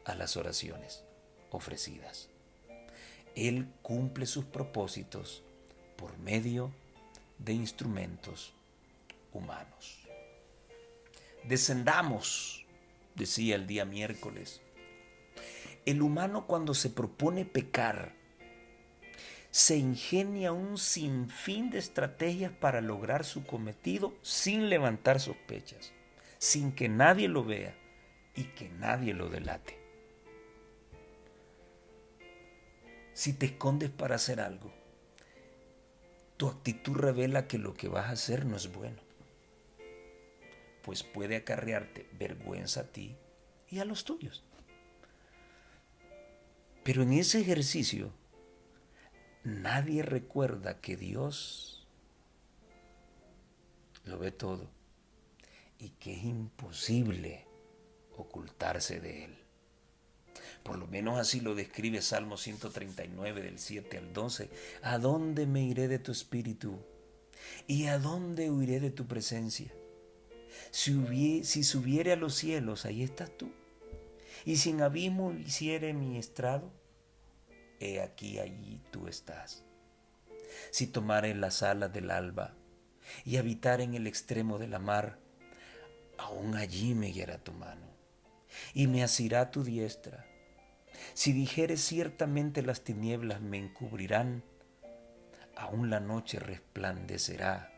a las oraciones ofrecidas. Él cumple sus propósitos por medio de instrumentos humanos. Descendamos, decía el día miércoles. El humano, cuando se propone pecar, se ingenia un sinfín de estrategias para lograr su cometido sin levantar sospechas, sin que nadie lo vea y que nadie lo delate. Si te escondes para hacer algo, tu actitud revela que lo que vas a hacer no es bueno, pues puede acarrearte vergüenza a ti y a los tuyos. Pero en ese ejercicio, nadie recuerda que Dios lo ve todo y que es imposible ocultarse de Él. Por lo menos así lo describe Salmo 139 del 7 al 12. ¿A dónde me iré de tu espíritu? ¿Y a dónde huiré de tu presencia? Si subiere a los cielos, ahí estás tú. Y si en abismo hiciere mi estrado, he aquí allí tú estás. Si tomare las alas del alba y habitar en el extremo de la mar, aún allí me guiará tu mano y me asirá tu diestra. Si dijere ciertamente las tinieblas me encubrirán, aún la noche resplandecerá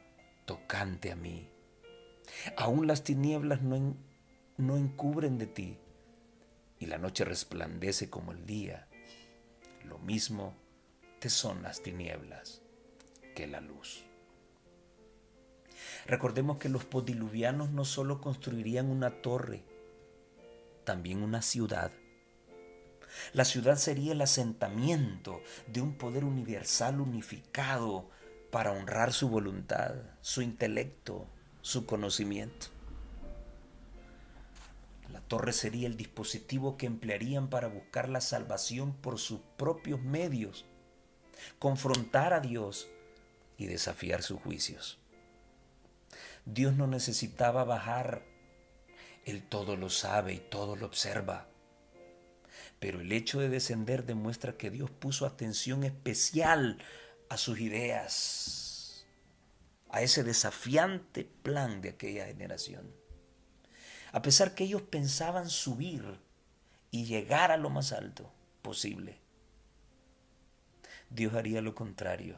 tocante a mí. Aún las tinieblas no encubren de ti, y la noche resplandece como el día. Lo mismo te son las tinieblas que la luz. Recordemos que los postdiluvianos no solo construirían una torre, también una ciudad. La ciudad sería el asentamiento de un poder universal unificado para honrar su voluntad, su intelecto, su conocimiento. La torre sería el dispositivo que emplearían para buscar la salvación por sus propios medios, confrontar a Dios y desafiar sus juicios. Dios no necesitaba bajar, Él todo lo sabe y todo lo observa. Pero el hecho de descender demuestra que Dios puso atención especial a sus ideas, a ese desafiante plan de aquella generación. A pesar que ellos pensaban subir y llegar a lo más alto posible, Dios haría lo contrario.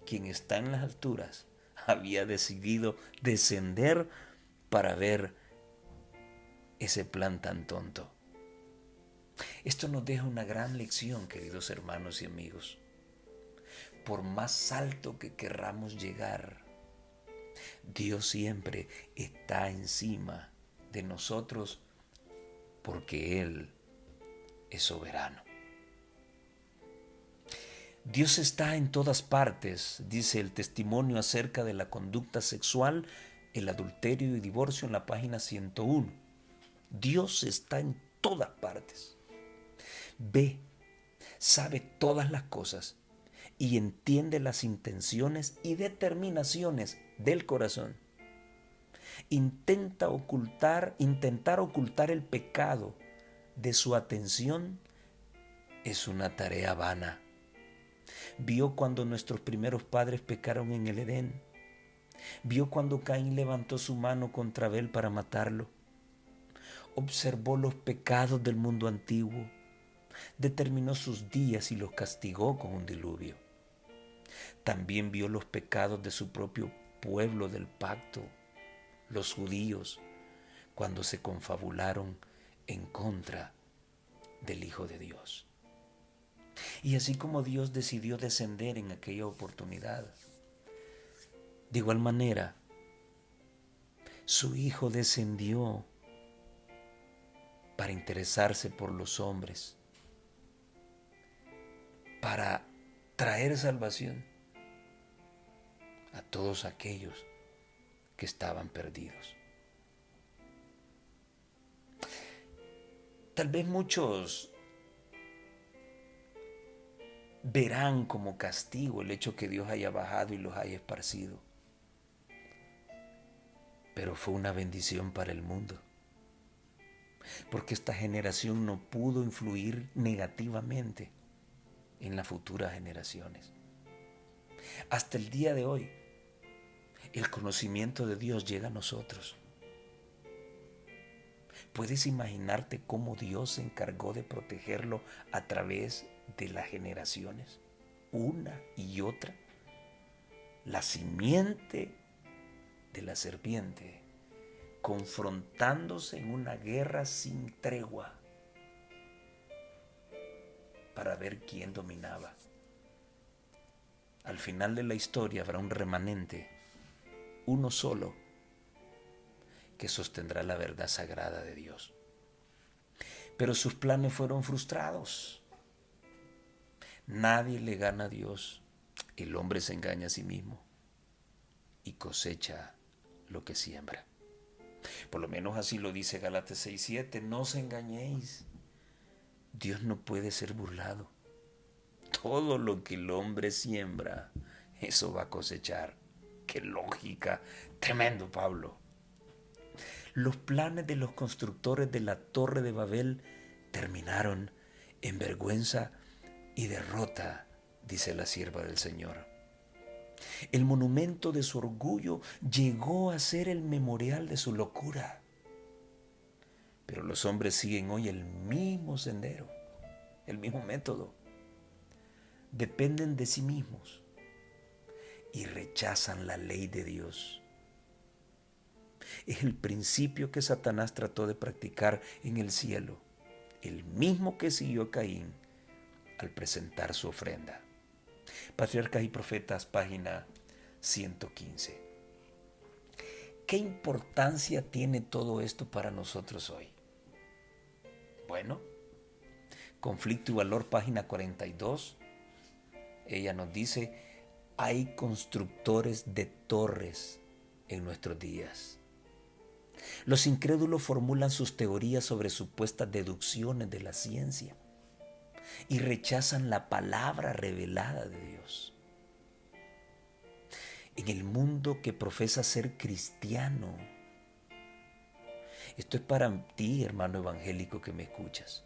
Quien está en las alturas había decidido descender para ver ese plan tan tonto. Esto nos deja una gran lección, queridos hermanos y amigos, por más alto que querramos llegar, Dios siempre está encima de nosotros porque Él es soberano. Dios está en todas partes, dice el testimonio acerca de la conducta sexual, el adulterio y divorcio en la página 101. Dios está en todas partes. Ve, sabe todas las cosas y entiende las intenciones y determinaciones del corazón. Intentar ocultar el pecado de su atención es una tarea vana. Vio cuando nuestros primeros padres pecaron en el Edén. Vio cuando Caín levantó su mano contra Abel para matarlo. Observó los pecados del mundo antiguo. Determinó sus días y los castigó con un diluvio. También vio los pecados de su propio pueblo del pacto, los judíos, cuando se confabularon en contra del Hijo de Dios. Y así como Dios decidió descender en aquella oportunidad, de igual manera, su Hijo descendió para interesarse por los hombres, para traer salvación a todos aquellos que estaban perdidos. Tal vez muchos verán como castigo el hecho que Dios haya bajado y los haya esparcido, pero fue una bendición para el mundo, porque esta generación no pudo influir negativamente en las futuras generaciones. Hasta el día de hoy, el conocimiento de Dios llega a nosotros. ¿Puedes imaginarte cómo Dios se encargó de protegerlo a través de las generaciones? Una y otra. La simiente de la serpiente confrontándose en una guerra sin tregua para ver quién dominaba. Al final de la historia habrá un remanente, uno solo, que sostendrá la verdad sagrada de Dios. Pero sus planes fueron frustrados. Nadie le gana a Dios. El hombre se engaña a sí mismo y cosecha lo que siembra. Por lo menos así lo dice Gálatas 6:7. No os engañéis. Dios no puede ser burlado. Todo lo que el hombre siembra, eso va a cosechar. ¡Qué lógica! Tremendo, Pablo. Los planes de los constructores de la Torre de Babel terminaron en vergüenza y derrota, dice la sierva del Señor. El monumento de su orgullo llegó a ser el memorial de su locura. Pero los hombres siguen hoy el mismo sendero, el mismo método. Dependen de sí mismos y rechazan la ley de Dios. Es el principio que Satanás trató de practicar en el cielo, el mismo que siguió a Caín al presentar su ofrenda. Patriarcas y Profetas, página 115. ¿Qué importancia tiene todo esto para nosotros hoy? Bueno, Conflicto y Valor, página 42. Ella nos dice, hay constructores de torres en nuestros días. Los incrédulos formulan sus teorías sobre supuestas deducciones de la ciencia y rechazan la palabra revelada de Dios. En el mundo que profesa ser cristiano, esto es para ti, hermano evangélico que me escuchas,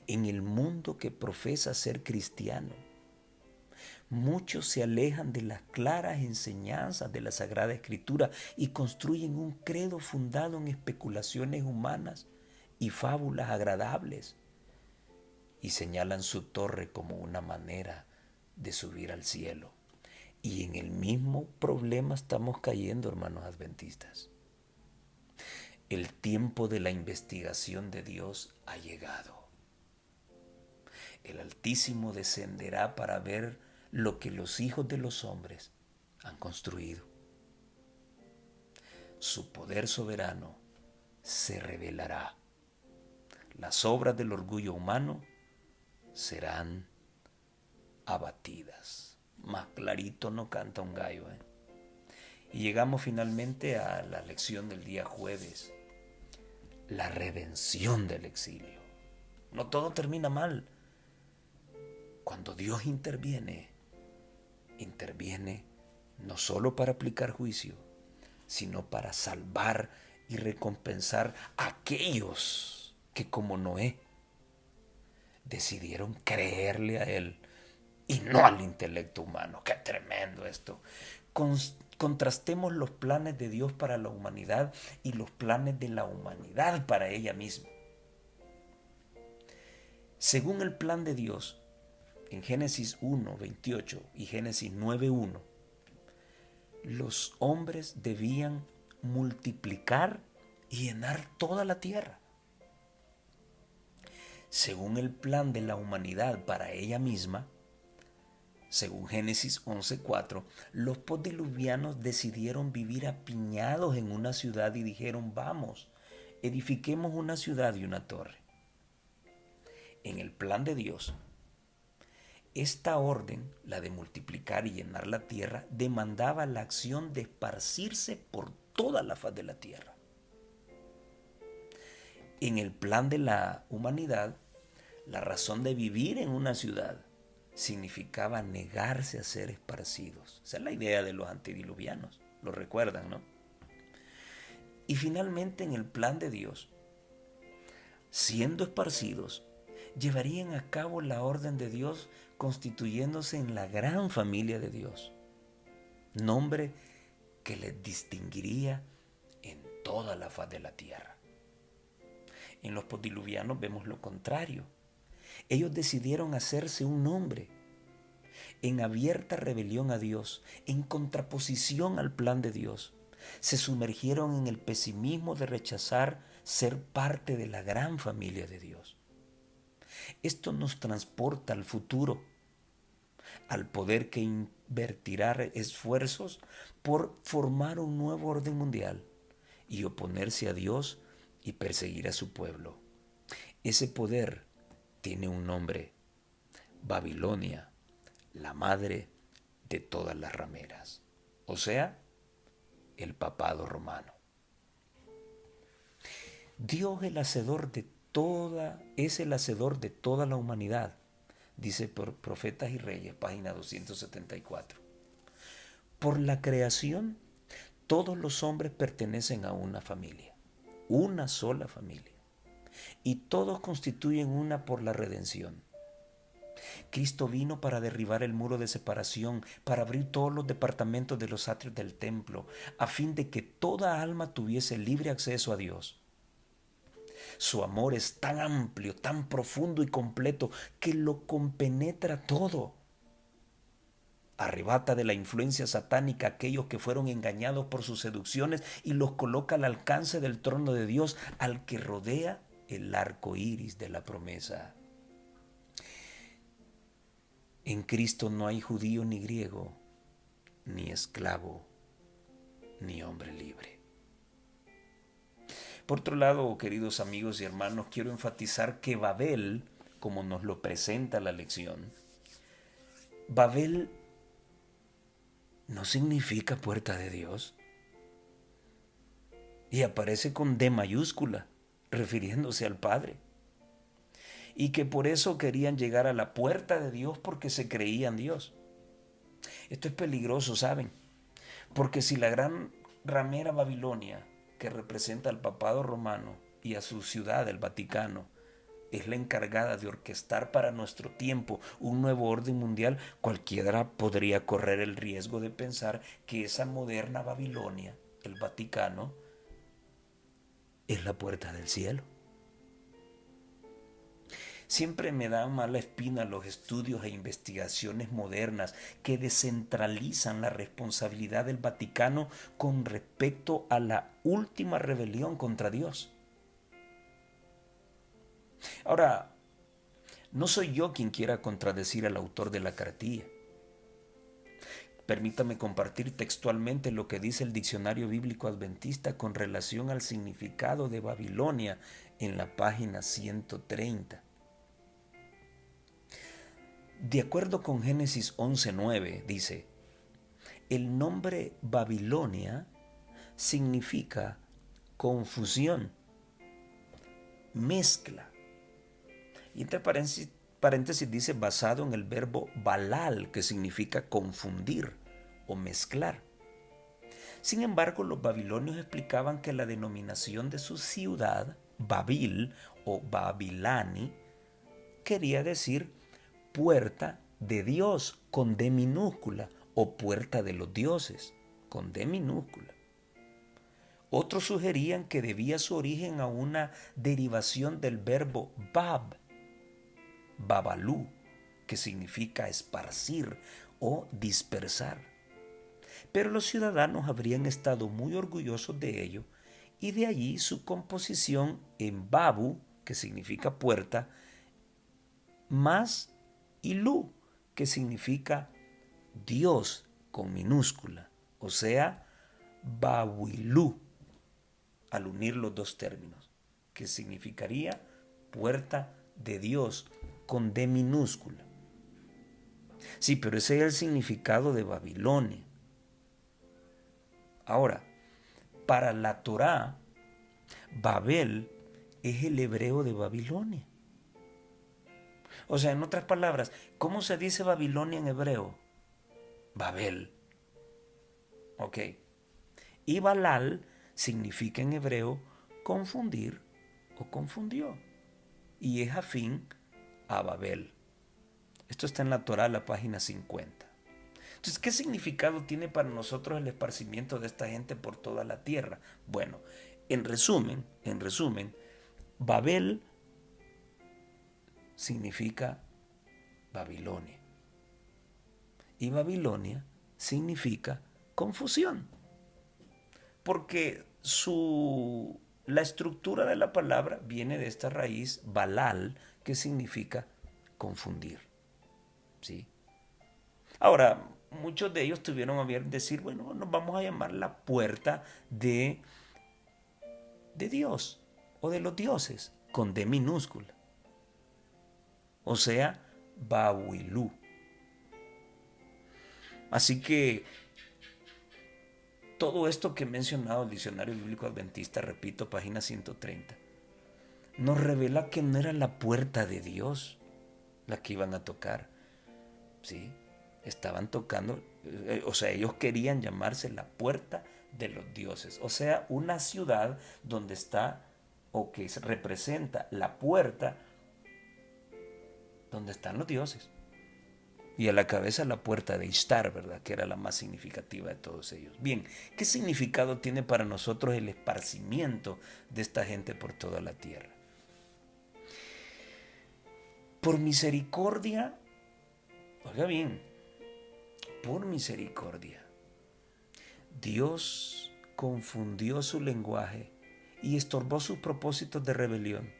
en el mundo que profesa ser cristiano, muchos se alejan de las claras enseñanzas de la Sagrada Escritura y construyen un credo fundado en especulaciones humanas y fábulas agradables y señalan su torre como una manera de subir al cielo. Y en el mismo problema estamos cayendo, hermanos adventistas. El tiempo de la investigación de Dios ha llegado. El Altísimo descenderá para ver lo que los hijos de los hombres han construido. Su poder soberano se revelará. Las obras del orgullo humano serán abatidas. Más clarito no canta un gallo, ¿eh? Y llegamos finalmente a la lección del día jueves. La redención del exilio. No todo termina mal. Cuando Dios interviene, interviene no solo para aplicar juicio, sino para salvar y recompensar a aquellos que, como Noé, decidieron creerle a él y no al intelecto humano. ¡Qué tremendo esto! Contrastemos los planes de Dios para la humanidad y los planes de la humanidad para ella misma. Según el plan de Dios, en Génesis 1:28 y Génesis 9:1, los hombres debían multiplicar y llenar toda la tierra. Según el plan de la humanidad para ella misma, según Génesis 11:4, los postdiluvianos decidieron vivir apiñados en una ciudad y dijeron: vamos, edifiquemos una ciudad y una torre. En el plan de Dios, esta orden, la de multiplicar y llenar la tierra, demandaba la acción de esparcirse por toda la faz de la tierra. En el plan de la humanidad, la razón de vivir en una ciudad significaba negarse a ser esparcidos. Esa es la idea de los antediluvianos, lo recuerdan, ¿no? Y finalmente, en el plan de Dios, siendo esparcidos, llevarían a cabo la orden de Dios, constituyéndose en la gran familia de Dios, nombre que les distinguiría en toda la faz de la tierra. En los postdiluvianos vemos lo contrario. Ellos decidieron hacerse un nombre en abierta rebelión a Dios, en contraposición al plan de Dios. Se sumergieron en el pesimismo de rechazar ser parte de la gran familia de Dios. Esto nos transporta al futuro, al poder que invertirá esfuerzos por formar un nuevo orden mundial y oponerse a Dios y perseguir a su pueblo. Ese poder tiene un nombre: Babilonia, la madre de todas las rameras, o sea, el papado romano. Dios es el hacedor de toda la humanidad, dice por Profetas y Reyes, página 274. Por la creación, todos los hombres pertenecen a una familia, una sola familia, y todos constituyen una por la redención. Cristo vino para derribar el muro de separación, para abrir todos los departamentos de los atrios del templo, a fin de que toda alma tuviese libre acceso a Dios. Su amor es tan amplio, tan profundo y completo que lo compenetra todo. Arrebata de la influencia satánica a aquellos que fueron engañados por sus seducciones y los coloca al alcance del trono de Dios, al que rodea el arco iris de la promesa. En Cristo no hay judío ni griego, ni esclavo, ni hombre libre. Por otro lado, queridos amigos y hermanos, quiero enfatizar que Babel, como nos lo presenta la lección, Babel no significa puerta de Dios. Y aparece con D mayúscula, refiriéndose al Padre. Y que por eso querían llegar a la puerta de Dios, porque se creían Dios. Esto es peligroso, ¿saben? Porque si la gran ramera Babilonia, que representa al papado romano y a su ciudad, el Vaticano, es la encargada de orquestar para nuestro tiempo un nuevo orden mundial, cualquiera podría correr el riesgo de pensar que esa moderna Babilonia, el Vaticano, es la puerta del cielo. Siempre me dan mala espina los estudios e investigaciones modernas que descentralizan la responsabilidad del Vaticano con respecto a la última rebelión contra Dios. Ahora, no soy yo quien quiera contradecir al autor de la cartilla. Permítame compartir textualmente lo que dice el Diccionario Bíblico Adventista con relación al significado de Babilonia en la página 130. De acuerdo con Génesis 11:9, dice: el nombre Babilonia significa confusión, mezcla. Y entre paréntesis dice basado en el verbo balal, que significa confundir o mezclar. Sin embargo, los babilonios explicaban que la denominación de su ciudad, Babil o Babilani, quería decir puerta de Dios con D minúscula o puerta de los dioses con D minúscula. Otros sugerían que debía su origen a una derivación del verbo bab, babalú, que significa esparcir o dispersar. Pero los ciudadanos habrían estado muy orgullosos de ello y de allí su composición en babu, que significa puerta, más ilú, que significa Dios con minúscula, o sea, babuilú, al unir los dos términos, que significaría puerta de Dios con D minúscula. Sí, pero ese es el significado de Babilonia. Ahora, para la Torá, Babel es el hebreo de Babilonia. O sea, en otras palabras, ¿cómo se dice Babilonia en hebreo? Babel. Ok. Y Balal significa en hebreo confundir o confundió. Y es afín a Babel. Esto está en la Torá, la página 50. Entonces, ¿qué significado tiene para nosotros el esparcimiento de esta gente por toda la tierra? Bueno, en resumen, Babel significa Babilonia. Y Babilonia significa confusión. Porque la estructura de la palabra viene de esta raíz balal, que significa confundir. ¿Sí? Ahora, muchos de ellos tuvieron a bien decir, bueno, nos vamos a llamar la puerta de Dios o de los dioses, con D minúscula. O sea, Bahuilú. Así que todo esto que he mencionado el Diccionario Bíblico Adventista, repito, página 130, nos revela que no era la puerta de Dios la que iban a tocar. ¿Sí? Estaban tocando, o sea, ellos querían llamarse la puerta de los dioses. O sea, una ciudad donde está, o que representa la puerta donde están los dioses. Y a la cabeza la puerta de Ishtar, ¿verdad? Que era la más significativa de todos ellos. Bien, ¿qué significado tiene para nosotros el esparcimiento de esta gente por toda la tierra? Por misericordia, oiga bien, por misericordia, Dios confundió su lenguaje y estorbó sus propósitos de rebelión.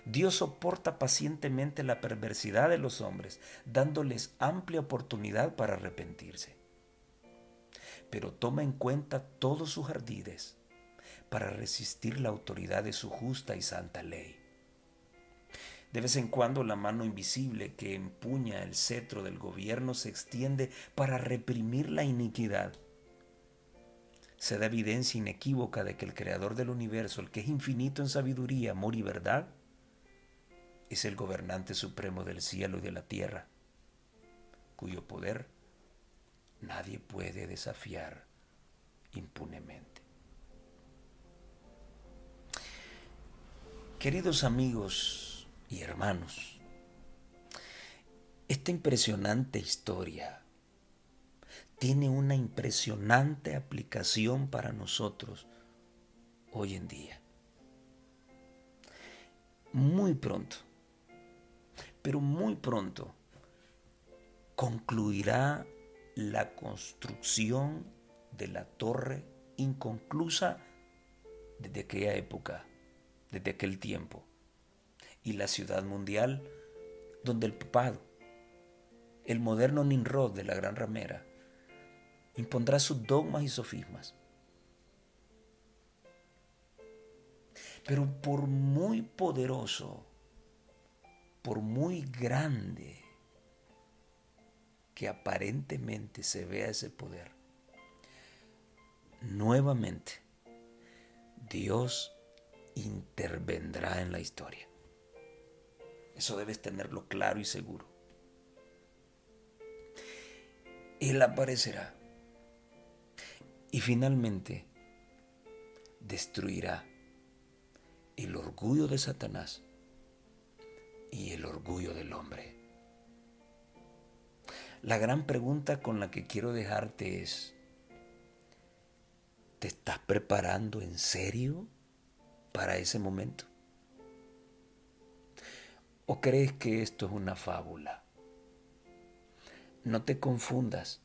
Dios soporta pacientemente la perversidad de los hombres, dándoles amplia oportunidad para arrepentirse. Pero toma en cuenta todos sus ardides para resistir la autoridad de su justa y santa ley. De vez en cuando la mano invisible que empuña el cetro del gobierno se extiende para reprimir la iniquidad. Se da evidencia inequívoca de que el Creador del universo, el que es infinito en sabiduría, amor y verdad, es el gobernante supremo del cielo y de la tierra, cuyo poder nadie puede desafiar impunemente. Queridos amigos y hermanos, esta impresionante historia tiene una impresionante aplicación para nosotros hoy en día. Muy pronto, pero muy pronto, concluirá la construcción de la torre inconclusa desde aquella época, desde aquel tiempo, y la ciudad mundial donde el papado, el moderno Nimrod de la Gran Ramera, impondrá sus dogmas y sofismas. Pero por muy poderoso, por muy grande que aparentemente se vea ese poder, nuevamente Dios intervendrá en la historia. Eso debes tenerlo claro y seguro. Él aparecerá y finalmente destruirá el orgullo de Satanás y el orgullo del hombre. La gran pregunta con la que quiero dejarte es, ¿te estás preparando en serio para ese momento? ¿O crees que esto es una fábula? No te confundas.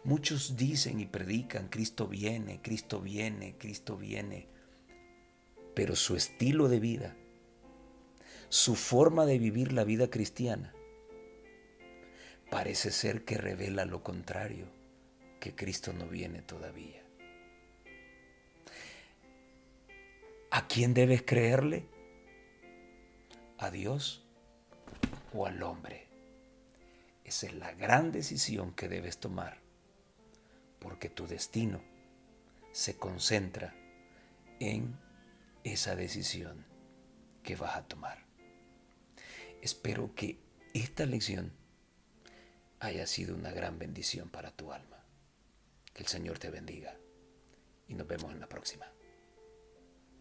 Muchos dicen y predican, Cristo viene, Cristo viene, Cristo viene, pero su estilo de vida, su forma de vivir la vida cristiana, parece ser que revela lo contrario, que Cristo no viene todavía. ¿A quién debes creerle? ¿A Dios o al hombre? Esa es la gran decisión que debes tomar, porque tu destino se concentra en esa decisión que vas a tomar. Espero que esta lección haya sido una gran bendición para tu alma. Que el Señor te bendiga y nos vemos en la próxima.